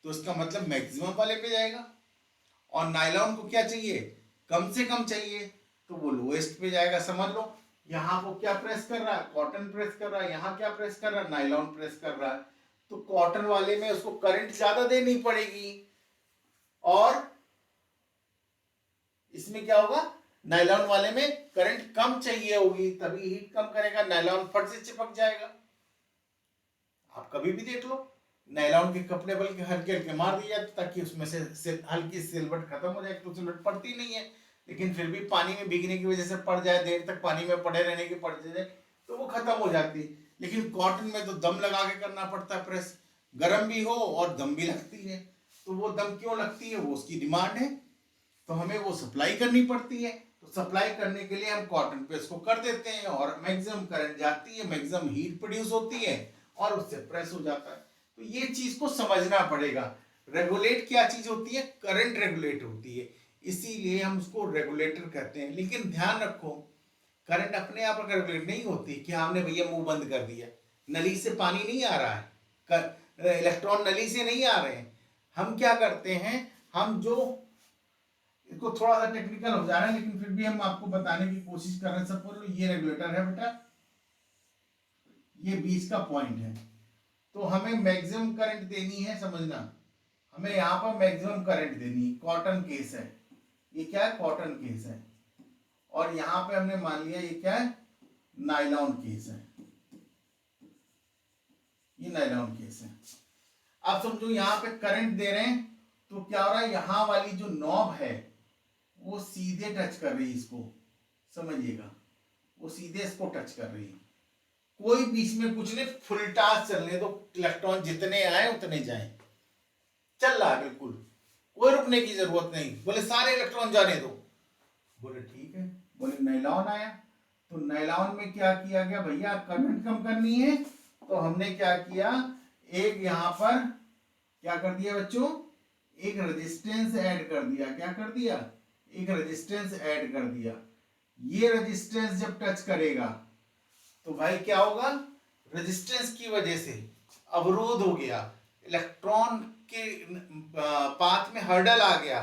तो इसका मतलब मैक्सिमम वाले पे जाएगा, और नायलॉन को क्या चाहिए, कम से कम चाहिए, तो वो लोएस्ट पे जाएगा। समझ लो, यहाँ को क्या प्रेस कर रहा है, कॉटन प्रेस कर रहा है, यहाँ क्या प्रेस कर रहा है, नायलॉन प्रेस कर रहा है, तो कॉटन वाले में उसको करंट ज्यादा देनी पड़ेगी, और इसमें क्या होगा, नायलॉन वाले में करंट कम चाहिए होगी, तभी हीट कम करेगा, नायलॉन फट से चिपक जाएगा। आप कभी भी देख लो, नायलॉन के कपड़े बल्कि हल्के हल्के मार दिए जाते ताकि उसमें से हल्की सिलवट खत्म हो जाए, तो सिलवट पड़ती नहीं है, लेकिन फिर भी पानी में भीगने की वजह से पड़ जाए, देर तक पानी में पड़े रहने की पड़ जाए तो वो खत्म हो जाती है। लेकिन कॉटन में तो दम लगा के करना पड़ता है प्रेस, गर्म भी हो और दम भी लगती है। तो वो दम क्यों लगती है, वो उसकी डिमांड है, तो हमें वो सप्लाई करनी पड़ती है। तो सप्लाई करने के लिए हम कॉटन प्रेस को कर देते हैं और मैक्सिमम करंट जाती है, मैक्सिमम हीट प्रोड्यूस होती है और उससे प्रेस हो जाता है। तो ये चीज को समझना पड़ेगा। रेगुलेट क्या चीज होती है, करंट रेगुलेट होती है, इसीलिए हम उसको रेगुलेटर कहते हैं। लेकिन ध्यान रखो, करंट अपने आप रेगुलेट नहीं होती कि हमने भैया मुंह बंद कर दिया, नली से पानी नहीं आ रहा है, इलेक्ट्रॉन नली से नहीं आ रहे हैं। हम क्या करते हैं, हम जो, इसको थोड़ा सा टेक्निकल हो जा रहा है लेकिन फिर भी हम आपको बताने की कोशिश कर रहे हैं। सपोज ये रेगुलेटर है बेटा, ये बीच का पॉइंट है, तो हमें मैक्सिमम करंट देनी है, समझना, हमें यहाँ पर मैक्सिमम करंट देनी है। कॉटन केस है, ये क्या है, कॉटन केस है, और यहाँ पे हमने मान लिया ये क्या है, नायलॉन केस है, ये नायलॉन केस है। अब समझो यहाँ पे करंट दे रहे हैं, तो क्या हो रहा है, यहाँ वाली जो नॉब है वो सीधे टच कर रही है इसको, समझिएगा, वो सीधे इसको टच कर रही है, कोई बीच में कुछ नहीं, फुल टास्क चलने दो, इलेक्ट्रॉन जितने आए उतने जाएं, चल रहा है बिल्कुल, कोई रुकने की जरूरत नहीं। बोले सारे इलेक्ट्रॉन जाने दो, बोले ठीक है। बोले नायलॉन आया, तो नायलॉन में क्या किया गया भैया, करंट कम करनी है, तो हमने क्या किया, एक यहां पर क्या कर दिया बच्चों, एक रेजिस्टेंस ऐड कर दिया। क्या कर दिया, एक रेजिस्टेंस ऐड कर दिया। ये रेजिस्टेंस जब टच करेगा तो भाई क्या होगा, रेजिस्टेंस की वजह से अवरोध हो गया, इलेक्ट्रॉन के पाथ में हर्डल आ गया,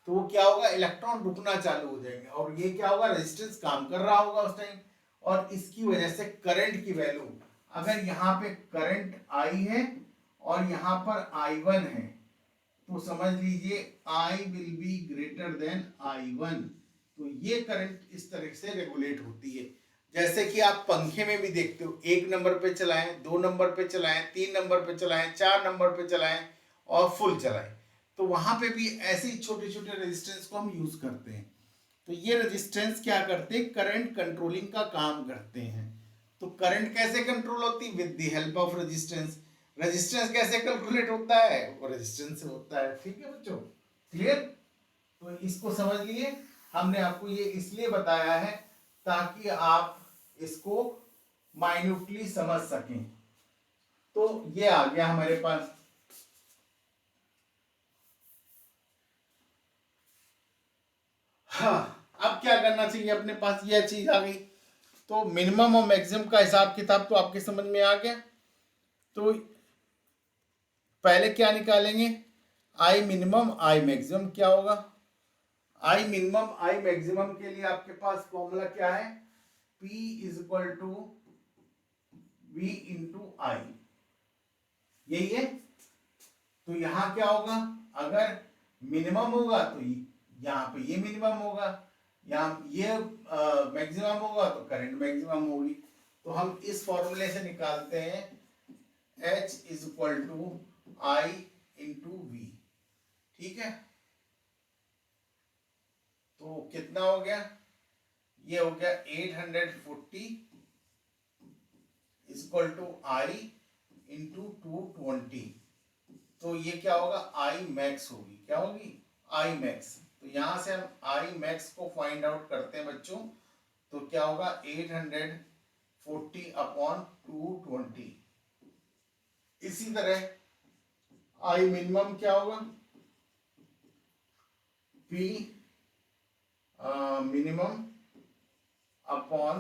तो वो क्या होगा, इलेक्ट्रॉन रुकना चालू हो जाएंगे, और ये क्या होगा, रेजिस्टेंस काम कर रहा होगा उस टाइम, और इसकी वजह से करंट की वैल्यू, अगर यहाँ पे करंट आई है और यहाँ पर I1 है, तो समझ लीजिए I will be greater than I1, तो ये करंट इस तरह से रेगुलेट होती है। जैसे कि आप पंखे में भी देखते हो, 1 नंबर पे चलाएं, 2 नंबर पे चलाएं, 3 नंबर पे चलाएं, 4 नंबर पे चलाएं और फुल चलाएं, तो वहां पे भी ऐसे ही छोटे छोटे रेजिस्टेंस को हम यूज करते हैं। तो ये रेजिस्टेंस क्या करते हैं, करंट कंट्रोलिंग का काम करते हैं। तो करंट कैसे कंट्रोल होती है, with the help of resistance. Resistance कैसे कैलकुलेट होता है, वो रेजिस्टेंस से होता है। ठीक है बच्चों, क्लियर? तो इसको समझ लिए। हमने आपको ये इसलिए बताया है ताकि आप इसको माइन्यूटली समझ सकें। तो ये आ गया हमारे पास। हाँ, अब क्या करना चाहिए, अपने पास यह चीज आ गई। तो मिनिमम और मैक्सिमम का हिसाब किताब तो आपके समझ में आ गया। तो पहले क्या निकालेंगे, आई मिनिमम आई मैक्सिमम क्या होगा। आई मिनिमम आई मैक्सिमम के लिए आपके पास फॉर्मूला क्या है, P is equal to V into I, यही है। तो यहां क्या होगा, अगर मिनिमम होगा तो यहाँ पे ये मिनिमम होगा, यहाँ ये मैक्सिमम होगा तो करंट मैक्सिमम होगी। तो हम इस फॉर्मूले से निकालते हैं H is equal to I into V. ठीक है, तो कितना हो गया, ये हो गया 840 is equal to I into 220। तो ये क्या होगा, आई मैक्स होगी, क्या होगी, आई मैक्स। तो यहां से हम आई मैक्स को फाइंड आउट करते हैं बच्चों। तो क्या होगा, 840 अपॉन 220। इसी तरह आई मिनिमम क्या होगा, P minimum upon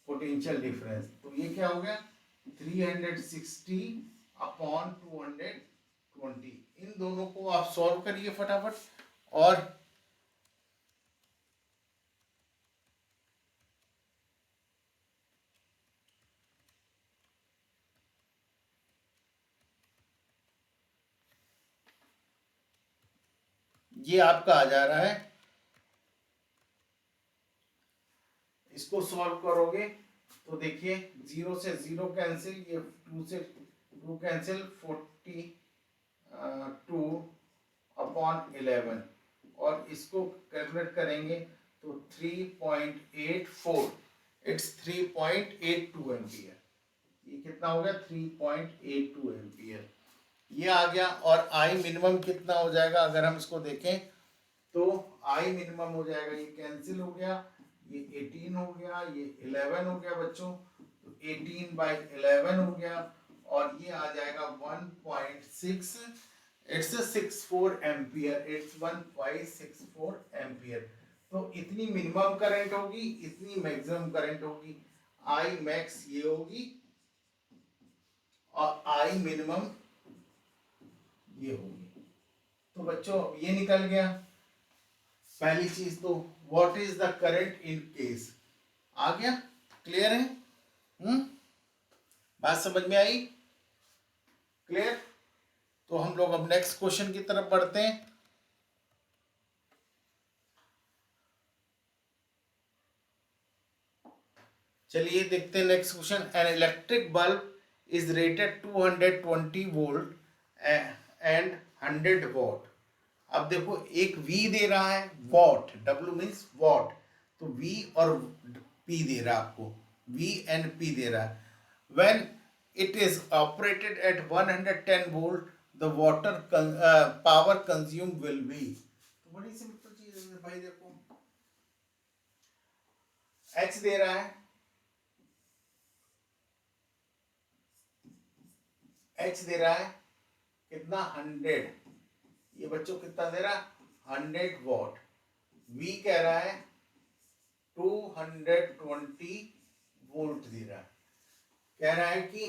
potential difference. तो ये क्या हो गया, 360 अपॉन 220। इन दोनों को आप सॉल्व करिए फटाफट। और ये आपका आ जा रहा है, इसको सॉल्व करोगे तो देखिए 0 से 0 कैंसिल, ये 2 से 2 कैंसिल, 42 अपॉन 11 और इसको कैलकुलेट करेंगे तो 3.84, इट्स 3.82 एम्पियर। ये कितना हो गया, 3.82 एम्पियर ये आ गया। और आई मिनिमम कितना हो जाएगा, अगर हम इसको देखें तो आई मिनिमम हो जाएगा, ये कैंसिल हो गया, ये 18 हो गया, ये 11 हो गया बच्चों, तो 18/11 हो गया और ये आ जाएगा 1.6, इट्स 64 एम्पियर, इट्स 1.64 एम्पियर। तो इतनी मिनिमम करंट होगी, इतनी मैक्सिमम करंट होगी। आई मैक्स ये होगी और आई मिनिमम ये होगी। तो बच्चों ये निकल गया पहली चीज। तो what is the current in case, आ गया, क्लियर है? बात समझ में आई, क्लियर? तो हम लोग अब नेक्स्ट क्वेश्चन की तरफ बढ़ते हैं। चलिए देखते हैं next question. N electric bulb is rated 220 volt and 100 what. अब देखो एक V दे रहा है, वॉट, W मीन्स वॉट, तो V और P दे रहा है आपको, V एंड P दे रहा है। When it is operated at 110 volt, the water power consumed will be। तो बड़ी सिंपल चीज है भाई, देखो H दे रहा है, H दे रहा है कितना, 100। ये बच्चों कितना दे रहा है, 100 वॉट। V कह रहा है 220 वोल्ट दे रहा है। कह रहा है कि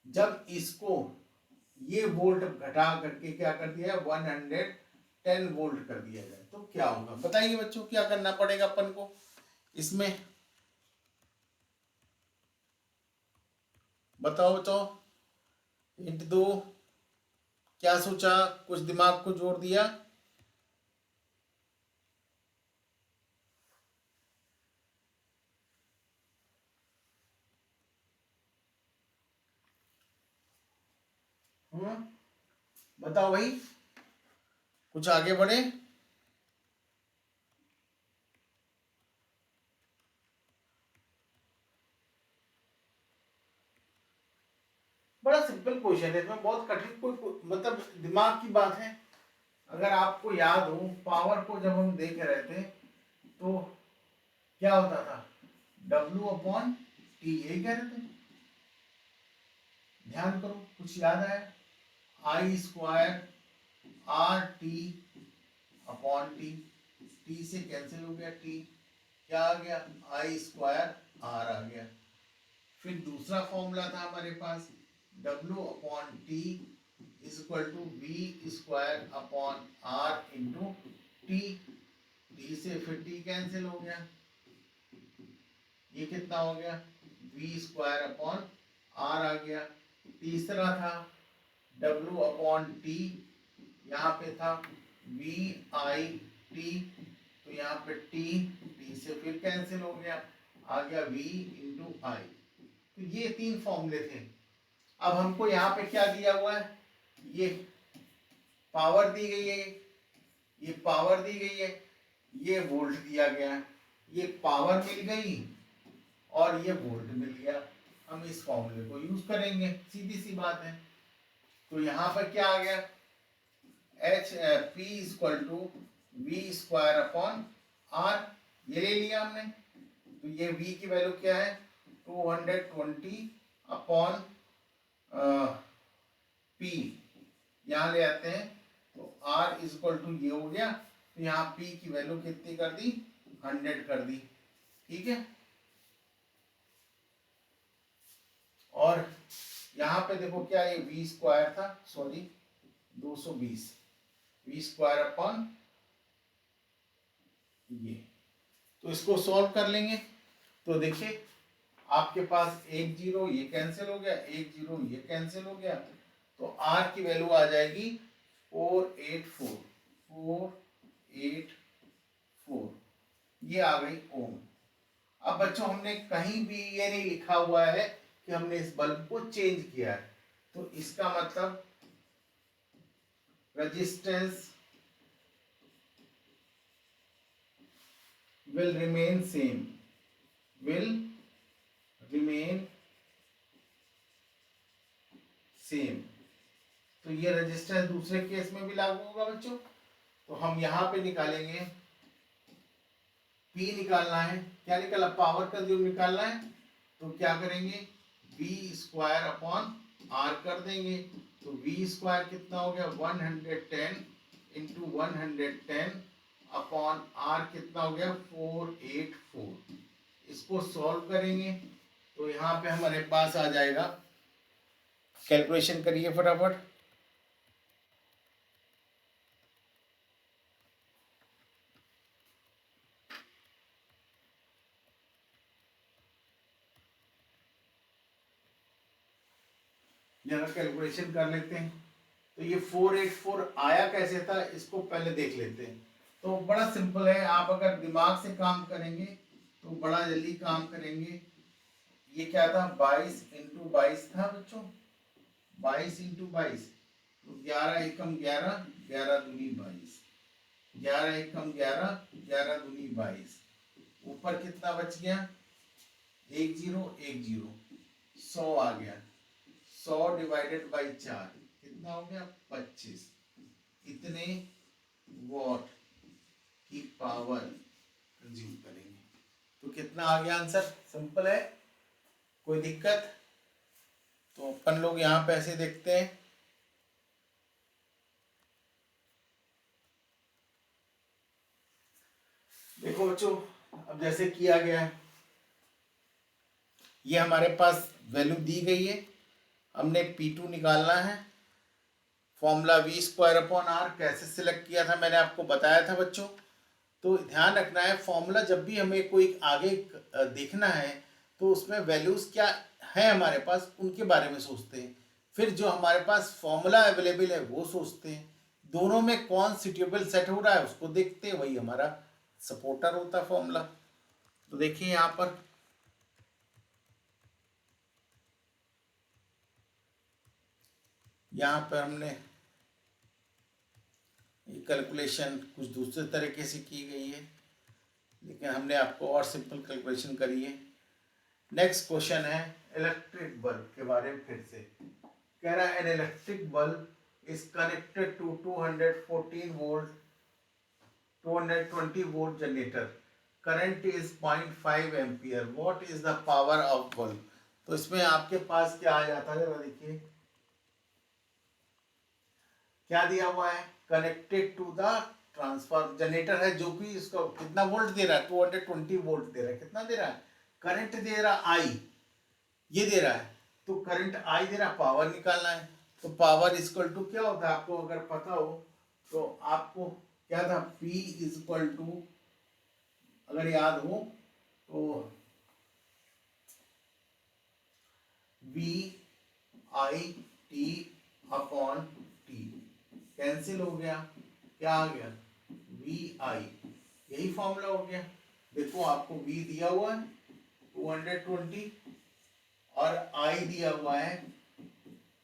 जब इसको ये वोल्ट घटा करके क्या कर दिया, 110 वोल्ट कर दिया जाए तो क्या होगा। बताइए बच्चों, क्या करना पड़ेगा अपन को इसमें, बताओ बताओ, हिंट दो, क्या सोचा, कुछ दिमाग को जोर दिया। बताओ भाई, कुछ आगे बढ़े। बड़ा सिंपल क्वेश्चन है, इसमें बहुत कठिन मतलब दिमाग की बात है। अगर आपको याद हो, पावर को जब हम देख रहे थे तो क्या होता था, W/T, यही कह रहे थे। ध्यान करो, कुछ याद आया? I²RT/T, टी से कैंसिल हो गया, टी क्या आ गया, I²R आ गया। फिर दूसरा फॉर्मूला था हमारे पास, W/T =V²/R into T, T से फिर टी कैंसिल हो गया, ये कितना हो गया, V²/R आ गया। तीसरा था W/T, यहाँ पे था VIT, तो यहाँ पे T, T से फिर कैंसिल हो गया, आ गया V इंटू आई। तो ये 3 फॉर्मूले थे। अब हमको यहाँ पे क्या दिया हुआ है, ये पावर दी गई है, ये पावर दी गई है, ये वोल्ट दिया गया है, ये पावर मिल गई और ये वोल्ट मिल गया। हम इस फॉर्मूले को यूज करेंगे, सीधी सी बात है। तो यहाँ पर क्या आ गया, P = V²/R, ये ले लिया हमने। तो ये V की वैल्यू क्या है, 220/P, यहाँ ले आते हैं तो R = ये हो गया। तो यहाँ P की वैल्यू कितनी कर दी, 100 कर दी, ठीक है। और यहाँ पे देखो क्या, ये V² था, सॉरी 220, V²/ ये, तो इसको सॉल्व कर लेंगे। तो देखिए आपके पास 1 0 ये कैंसिल हो गया, 1 0 ये कैंसिल हो गया, तो R की वैल्यू आ जाएगी 484, ये आ गई ओम। अब बच्चों हमने कहीं भी ये नहीं लिखा हुआ है कि हमने इस बल्ब को चेंज किया है, तो इसका मतलब resistance will remain same, will remain same। तो ये रेजिस्टेंस दूसरे केस में भी लागू होगा बच्चों। तो हम यहाँ पे निकालेंगे, P निकालना है, क्या निकाला, पावर कंज्यूम निकालना है। तो क्या करेंगे, V²/R कर देंगे। तो V² कितना हो गया, 110 इंटू 110/R कितना हो गया, 484। इसको सॉल्व करेंगे तो यहाँ पे हमारे पास आ जाएगा, कैलकुलेशन करिए फटाफट। जरा कैलकुलेशन कर लेते हैं। तो ये 484 आया कैसे था, इसको पहले देख लेते हैं। तो बड़ा सिंपल है, आप अगर दिमाग से काम करेंगे तो बड़ा जल्दी काम करेंगे। ये क्या था, 22 इंटू 22 था बच्चों, 22 इंटू 22, तो 11 एकम 11, 11 दूनी 22, 11 एकम 11, 11 दूनी 22। ऊपर कितना बच गया, 1 0 1 0, 100 आ गया। 100 डिवाइडेड बाई 4 कितना हो गया, 25। इतने वॉट की पावर कंज्यूम करेंगे। तो कितना आ गया आंसर, सिंपल है, कोई दिक्कत। तो अपन लोग यहाँ पे ऐसे देखते हैं, देखो बच्चों, अब जैसे किया गया है, ये हमारे पास वैल्यू दी गई है, हमने P2 निकालना है। फॉर्मूला V²/R कैसे सिलेक्ट किया था मैंने आपको बताया था बच्चों। तो ध्यान रखना है, फॉर्मूला जब भी हमें कोई आगे देखना है तो उसमें वैल्यूज क्या है हमारे पास, उनके बारे में सोचते हैं। फिर जो हमारे पास फॉर्मूला अवेलेबल है वो सोचते हैं, दोनों में कौन सुटेबल सेट हो रहा है उसको देखते हैं, वही हमारा सपोर्टर होता है फॉर्मूला। तो देखिए यहाँ पर यहाँ पर हमने ये कैलकुलेशन कुछ दूसरे तरीके से की गई है, लेकिन हमने आपको और सिंपल कैलकुलेशन करी है। नेक्स्ट क्वेश्चन है इलेक्ट्रिक बल्ब के बारे में। फिर से कह रहा है an electric bulb is connected to 214 volt 220 volt generator, current is 0.5 ampere, what is the power of bulb. तो इसमें आपके पास क्या आ जाता है, जरा देखिए क्या दिया हुआ है, connected to the transformer generator है जो कि इसको कितना वोल्ट दे रहा है, 220 वोल्ट दे रहा है। कितना दे रहा है, करंट दे रहा है आई, ये दे रहा है, तो करंट आई दे रहा, पावर निकालना है। तो पावर इक्वल टू क्या होता है, आपको अगर पता हो तो आपको क्या था, P इक्वल टू, अगर याद हो तो V I T upon T, cancel हो गया, क्या आ गया, V I, यही फॉर्मूला हो गया। देखो आपको V दिया हुआ है 220 और I दिया हुआ है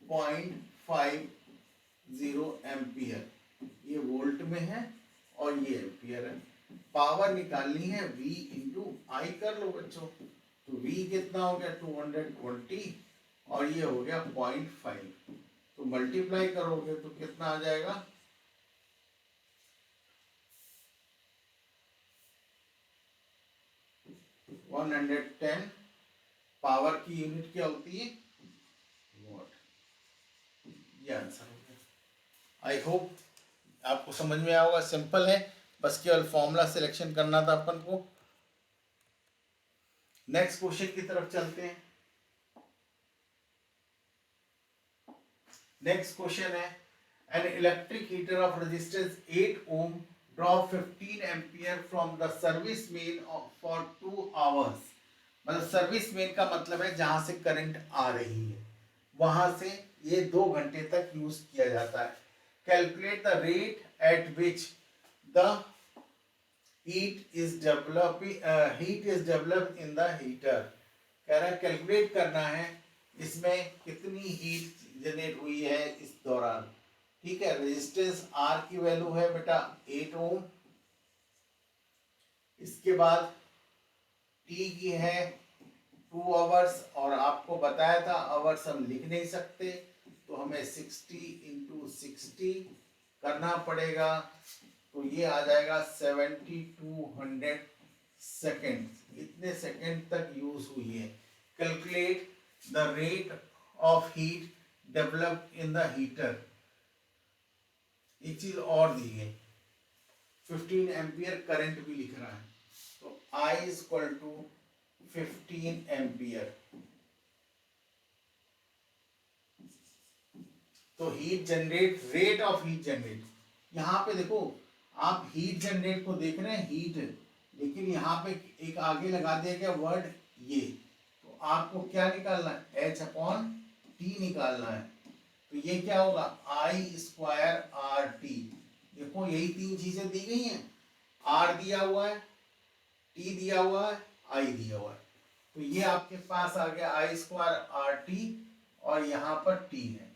0.50 एम्पियर, ये वोल्ट में है और ये एम्पियर है। पावर निकालनी है V इंटू आई, कर लो बच्चों। तो V कितना हो गया 220 और ये हो गया 0.5, तो मल्टीप्लाई करोगे तो कितना आ जाएगा, 110। पावर की यूनिट क्या होती है, वॉट। ये आंसर हो गया। आई होप आपको समझ में आया होगा, सिंपल है, बस केवल फॉर्मूला सिलेक्शन करना था अपन को। नेक्स्ट क्वेश्चन की तरफ चलते हैं। नेक्स्ट क्वेश्चन है an electric heater of resistance 8 ohm draw 15 ampere from the service main for 2 hours. मतलब सर्विस मेन का मतलब है जहां से करंट आ रही है, वहां से ये 2 घंटे तक यूज किया जाता है। Calculate the rate at which the heat is developed in the heater. कह रहा है कैलकुलेट करना है इसमें कितनी हीट जनरेट हुई है इस दौरान। ठीक है, रेजिस्टेंस R की वैल्यू है बेटा 8 ओम, इसके बाद T की है 2 आवर्स, और आपको बताया था आवर्स हम लिख नहीं सकते तो हमें 60 इंटू 60 करना पड़ेगा, तो ये आ जाएगा 7200 सेकेंड, इतने सेकेंड तक यूज हुई है। Calculate the rate of heat developed in the heater. एक चीज और दी है, 15 एम्पियर करंट भी लिख रहा है, तो I इक्वल टू 15 एम्पियर। तो heat generate, rate of heat generate, यहाँ पे देखो आप हीट जनरेट को देख रहे हैं हीट, लेकिन यहाँ पे एक आगे लगा दिया गया वर्ड ये, तो आपको क्या निकालना है, H अपॉन T निकालना है। तो ये क्या होगा, I स्क्वायर आर टी। देखो यही 3 चीजें दी गई हैं, R दिया हुआ है, T दिया हुआ है, I दिया हुआ है, तो ये आपके पास आ गया I स्क्वायर आर टी और यहाँ पर T है।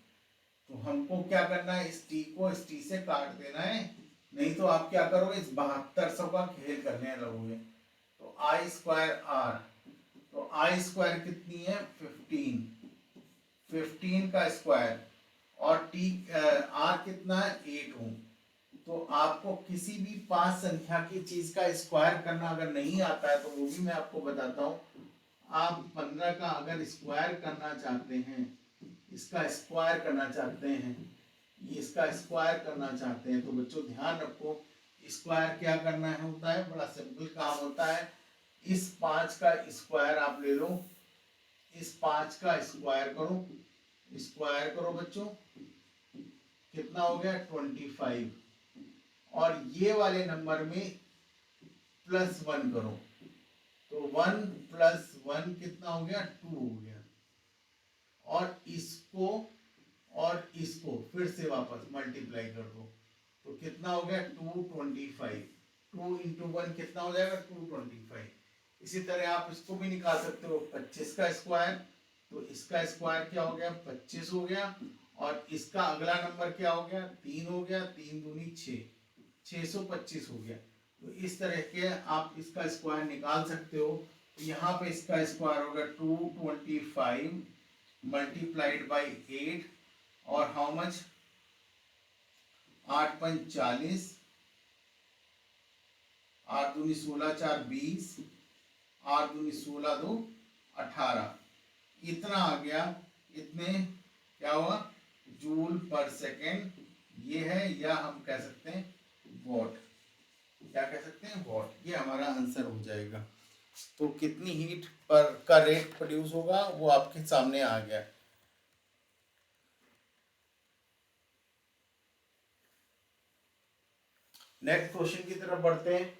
तो हमको क्या करना है, इस T को इस T से काट देना है, नहीं तो आप क्या करोगे, इस 7200 का खेल करने लगोगे। तो I स्क्वायर R, तो I स्क्वायर कितनी है 15 का स्क्वायर, और R कितना है 8 ओम। तो आपको किसी भी 5 संख्या की चीज का स्क्वायर करना अगर नहीं आता है तो वो भी मैं आपको बताता हूँ। आप 15 का अगर स्क्वायर करना चाहते हैं, इसका स्क्वायर करना चाहते हैं, इसका स्क्वायर करना चाहते हैं, तो बच्चों ध्यान रखो स्क्वायर क्या करना है, होता है बड़ा सिंपल काम होता है। इस 5 का स्क्वायर आप ले लो, इस 5 का स्क्वायर करो, स्क्वायर करो बच्चों, कितना हो गया 25, और ये वाले नंबर में +1 करो, तो 1 + 1 कितना हो गया 2 हो गया, और इसको फिर से वापस मल्टीप्लाई कर दो, तो कितना हो गया 225, 2 × 1 कितना हो जाएगा 225। इसी तरह आप इसको भी निकाल सकते हो, 25 का स्क्वायर, तो इसका स्क्वायर क्या हो गया 25 हो गया, और इसका अगला नंबर क्या हो गया, 3 हो गया, 3 दूनी 6, 625 हो गया। तो इस तरह के आप इसका स्क्वायर निकाल सकते हो। तो यहाँ पे इसका स्क्वायर होगा 225 मल्टीप्लाइड बाई 8 और हाउ मच, 8 पंच 40, 8 दूनी 16, 4 20, 8 दूनी 16, 2 18, इतना आ गया। इतने क्या हुआ, जूल पर सेकेंड ये है, या हम कह सकते हैं वॉट, क्या कह सकते हैं वॉट, ये हमारा आंसर हो जाएगा। तो कितनी हीट पर का रेट प्रोड्यूस होगा वो आपके सामने आ गया। नेक्स्ट क्वेश्चन की तरफ बढ़ते हैं,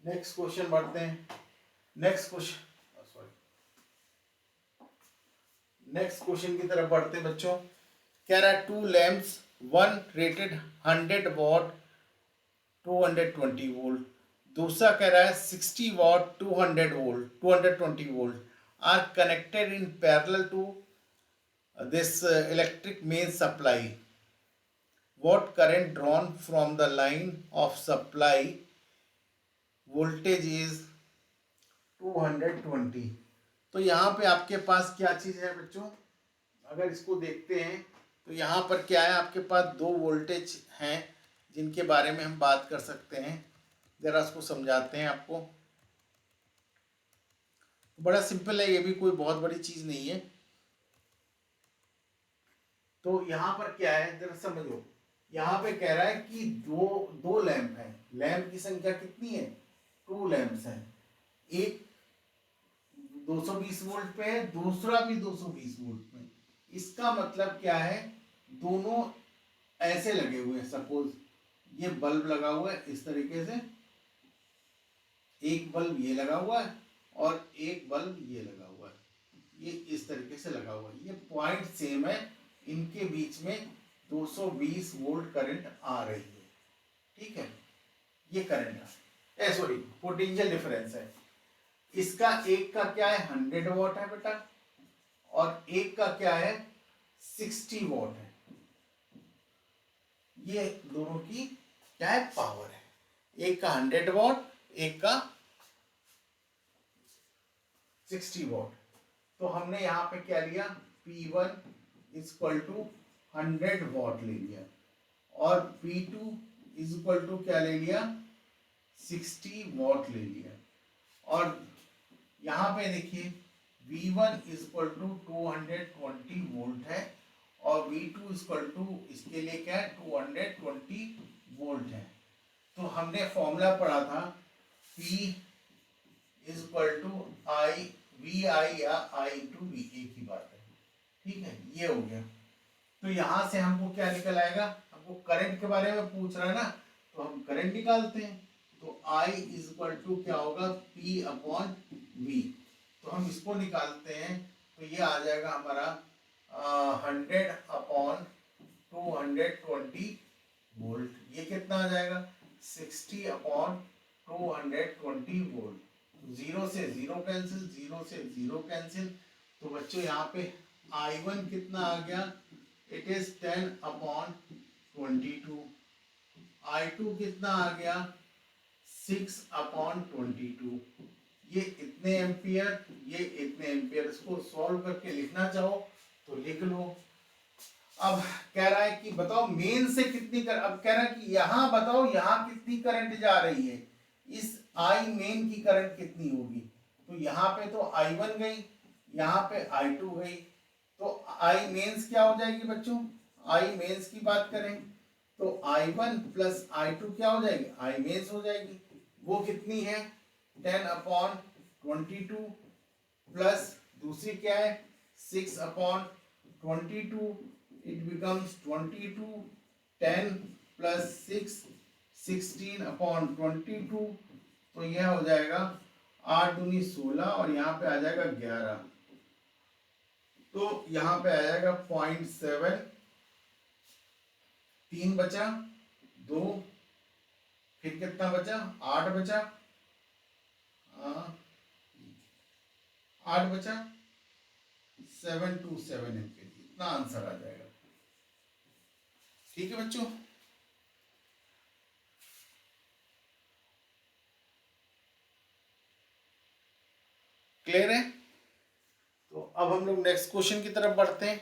नेक्स्ट क्वेश्चन बढ़ते हैं। Next question, sorry, next question की तरफ बढ़ते हैं बच्चों। कह रहा है 2 lamps, one rated 100 watt 220 volt, दूसरा कह रहा है 60 watt 200 volt 220 volt are connected in parallel to this electric main supply. What current drawn from the line of supply voltage is 220। तो यहाँ पे आपके पास क्या चीज है बच्चों, अगर इसको देखते हैं तो यहाँ पर क्या है, आपके पास दो वोल्टेज हैं जिनके बारे में हम बात कर सकते हैं। जरा उसको समझाते हैं आपको। बड़ा सिंपल है, ये भी कोई बहुत बड़ी चीज नहीं है। तो यहाँ पर क्या है जरा समझो, यहाँ पे कह रहा है कि दो लैंप हैं, लैंप की संख्या कितनी है, 2 लैंप्स हैं, एक 220 वोल्ट पे है, दूसरा भी 220 वोल्ट पे। इसका मतलब क्या है, दोनों ऐसे लगे हुए हैं, सपोज ये बल्ब लगा हुआ है इस तरीके से, एक बल्ब ये लगा हुआ है और एक बल्ब ये लगा हुआ है, ये इस तरीके से लगा हुआ है, ये पॉइंट सेम है, इनके बीच में 220 वोल्ट करंट आ रही है, ठीक है, ये करंट है, सॉरी पोटेंशियल डिफरेंस है। इसका एक का क्या है 100 वॉट है बेटा, और एक का क्या है 60 वॉट है, ये दोनों की क्या है पावर है, एक का 100 वॉट एक का 60 वॉट। तो हमने यहाँ पे क्या लिया, P1 is equal to 100 what ले लिया और P2 इज इक्वल टू क्या ले लिया 60 वॉट ले लिया। और यहाँ पे देखिए V1 is equal to 220 volt है और V2 इज इक्वल टू इसके लिए क्या है 220 वोल्ट है। तो हमने फॉर्मूला पढ़ा था P is equal to I VI या I इंटू V, एक ही बात है, ठीक है, ये हो गया। तो यहां से हमको क्या निकल आएगा, हमको करंट के बारे में पूछ रहा है ना, तो हम करंट निकालते हैं। तो I इज इक्वल टू क्या होगा P अपॉन V, तो हम इसको निकालते हैं तो ये आ जाएगा हमारा 100 अपॉन 220 वोल्ट, ये कितना आ जाएगा 60 अपॉन 220 वोल्ट। जीरो से जीरो कैंसिल, जीरो से जीरो कैंसिल, तो बच्चों यहाँ पे I1 कितना आ गया, इट इज 10 अपॉन 22, I2 कितना आ गया 6 अपॉन 22, ये इतने एम्पियर, ये इतने एम्पियर। इसको सॉल्व करके लिखना चाहो तो लिख लो। अब कह रहा है कि बताओ मेन से कितनी अब कह रहा है कि यहाँ बताओ यहाँ कितनी करंट जा रही है, इस आई मेन की करंट कितनी होगी। तो यहाँ पे तो I1 गई, यहाँ पे I2 गई, तो आई मेंस क्या हो जाएगी बच्चों, आई मेंस की बात करें तो I1 प्लस I2 क्या हो जाएगी, आई मेंस हो जाएगी। वो कितनी है 10 अपॉन 22 प्लस दूसरी क्या है 6 upon 22, it becomes 22, 10 plus 6 16 upon 22, तो यह हो जाएगा 8 दूनी 16 और यहाँ पे आ जाएगा 11, तो यहाँ पे आ जाएगा 0.7, 3 बचा 2, फिर कितना बचा 8 बचा, 8 बचा 727 एम्पियर, इतना आंसर आ जाएगा। ठीक है बच्चों, क्लियर है। तो अब हम लोग नेक्स्ट क्वेश्चन की तरफ बढ़ते हैं।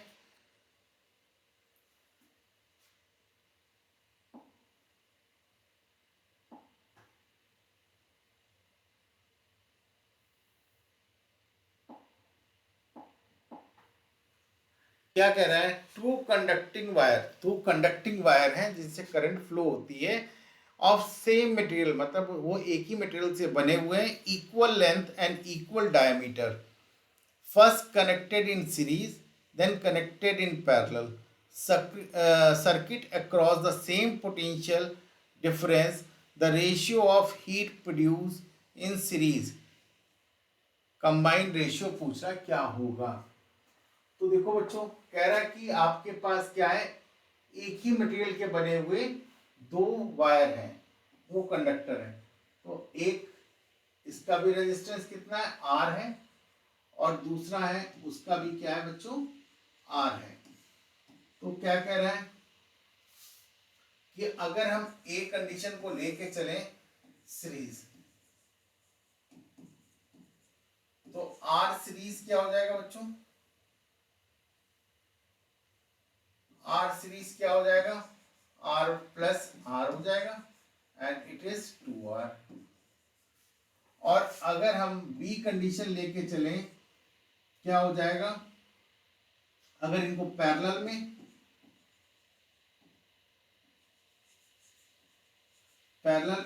क्या कह रहा है, टू कंडक्टिंग वायर है जिनसे करंट फ्लो होती है ऑफ सेम मटेरियल, मतलब वो एक ही मटेरियल से बने हुए हैं, equal length and equal diameter, first connected in series, then connected in parallel, circuit across the same potential difference, the ratio of heat produced in series, combined ratio पूछ रहा क्या होगा। तो देखो बच्चों, कह रहा है कि आपके पास क्या है, एक ही मटेरियल के बने हुए दो वायर हैं, वो कंडक्टर है। तो एक, इसका भी रेजिस्टेंस कितना है, आर है, और दूसरा है उसका भी क्या है बच्चों, आर है। तो क्या कह रहा है कि अगर हम एक कंडीशन को लेके चले सीरीज, तो आर सीरीज क्या हो जाएगा बच्चों, आर सीरीज क्या हो जाएगा, आर प्लस आर हो जाएगा, एंड इट इज 2R। और अगर हम बी कंडीशन लेके चलें, क्या हो जाएगा, अगर इनको पैरेलल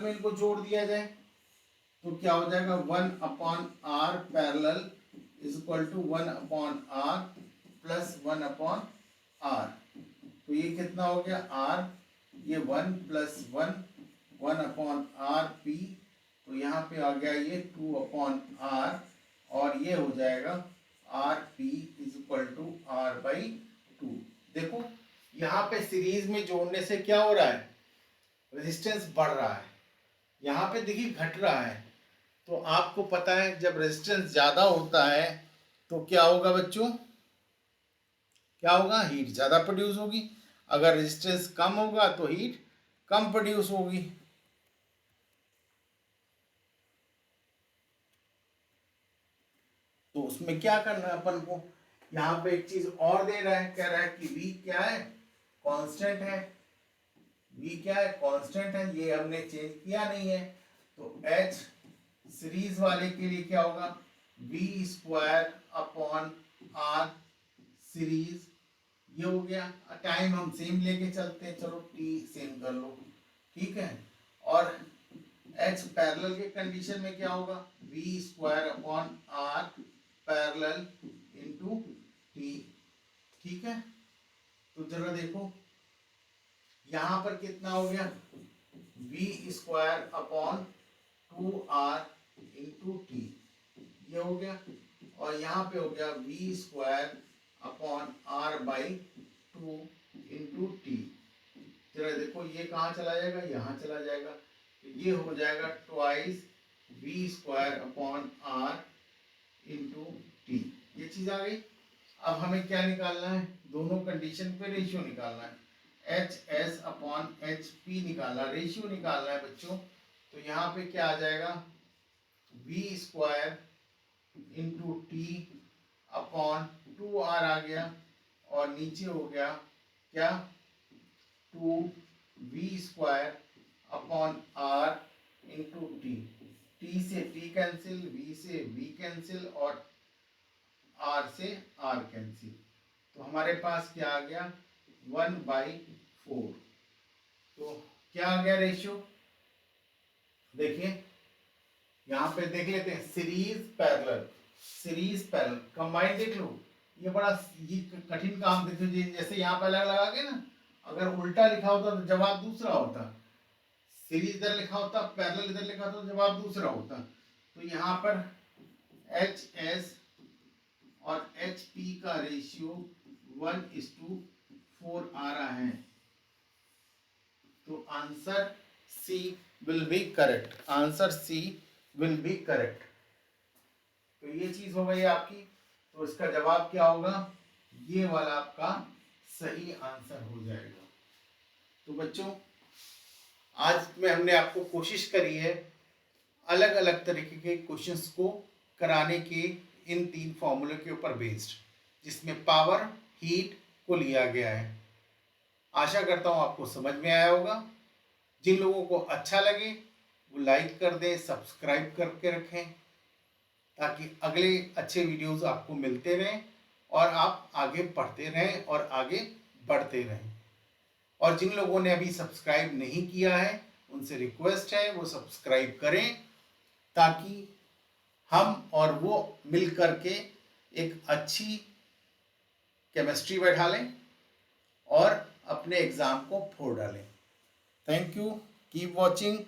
में इनको जोड़ दिया जाए, तो क्या हो जाएगा, 1/r parallel is equal to 1/r plus 1/r। तो ये कितना हो गया, r, ये 1 प्लस 1/r p, तो यहाँ पे आ गया ये 2/r, और ये हो जाएगा r p is equal to r/2। देखो यहाँ पे सीरीज में जोड़ने से क्या हो रहा है, रेजिस्टेंस बढ़ रहा है, यहाँ पे देखिए घट रहा है। तो आपको पता है जब रेजिस्टेंस ज्यादा होता है तो क्या होगा बच्चों, क्या होगा, हीट ज्यादा प्रोड्यूस होगी। अगर रेजिस्टेंस कम होगा तो हीट कम प्रोड्यूस होगी। तो उसमें क्या करना है अपन को, यहाँ पे एक चीज और दे रहा है, कह रहा है कि V क्या है, कांस्टेंट है, V क्या है, कांस्टेंट है, ये हमने चेंज किया नहीं है। तो H सीरीज वाले के लिए क्या होगा, V² सीरीज, ये हो गया। टाइम हम सेम लेके चलते हैं, चलो T सेम कर लो, ठीक है। और H पैरेलल के कंडीशन में क्या होगा, V² पैरेलल इंटू T, ठीक है। तो जरा देखो यहां पर कितना हो गया, V²/2R इंटू T, ये हो गया। और यहाँ पे हो गया V²/R/2 इंटू T। जरा देखो ये कहाँ चला जाएगा, यहाँ चला जाएगा, तो ये हो जाएगा ट्वाइस V²/R इंटू T। ये चीज आ गई। अब हमें क्या निकालना है, दोनों कंडीशन पे रेशियो निकालना है, HS/HP निकालना, रेशियो निकालना है बच्चों। तो यहाँ पे क्या आ जाएगा, V² इंटू T/2R आ गया, और नीचे हो गया क्या, 2V²/R इंटू T। T से T कैंसिल, V से V कैंसिल, और R से R कैंसिल। तो हमारे पास क्या आ गया, 1/4। तो क्या आ गया रेशियो, देखिए यहाँ पे देख लेते हैं, सीरीज पैरेलल कंबाइंड देख लो। ये बड़ा ये कठिन काम देखो, जैसे यहाँ पे लगा के ना, अगर उल्टा लिखा होता तो जवाब दूसरा होता, सीरीज इधर लिखा होता, पैरेलल इधर लिखा होता तो जवाब दूसरा होता। तो यहाँ पर HS और HP का रेशियो 1:4 आ रहा है। तो answer C will be correct, answer C will be correct. तो ये चीज हो गई आपकी। तो इसका जवाब क्या होगा, ये वाला आपका सही आंसर हो जाएगा। तो बच्चों, आज में हमने आपको कोशिश करी है अलग अलग तरीके के क्वेश्चंस को कराने के इन 3 फॉर्मूले के ऊपर बेस्ड, जिसमें पावर, हीट को लिया गया है। आशा करता हूँ आपको समझ में आया होगा। जिन लोगों को अच्छा लगे वो लाइक कर दें, सब्सक्राइब करके रखें, ताकि अगले अच्छे वीडियोस आपको मिलते रहें और आप आगे पढ़ते रहें और आगे बढ़ते रहें। और जिन लोगों ने अभी सब्सक्राइब नहीं किया है उनसे रिक्वेस्ट है वो सब्सक्राइब करें, ताकि हम और वो मिल करके एक अच्छी केमिस्ट्री बैठा लें और अपने एग्ज़ाम को फोड़ डालें। Thank you, keep watching.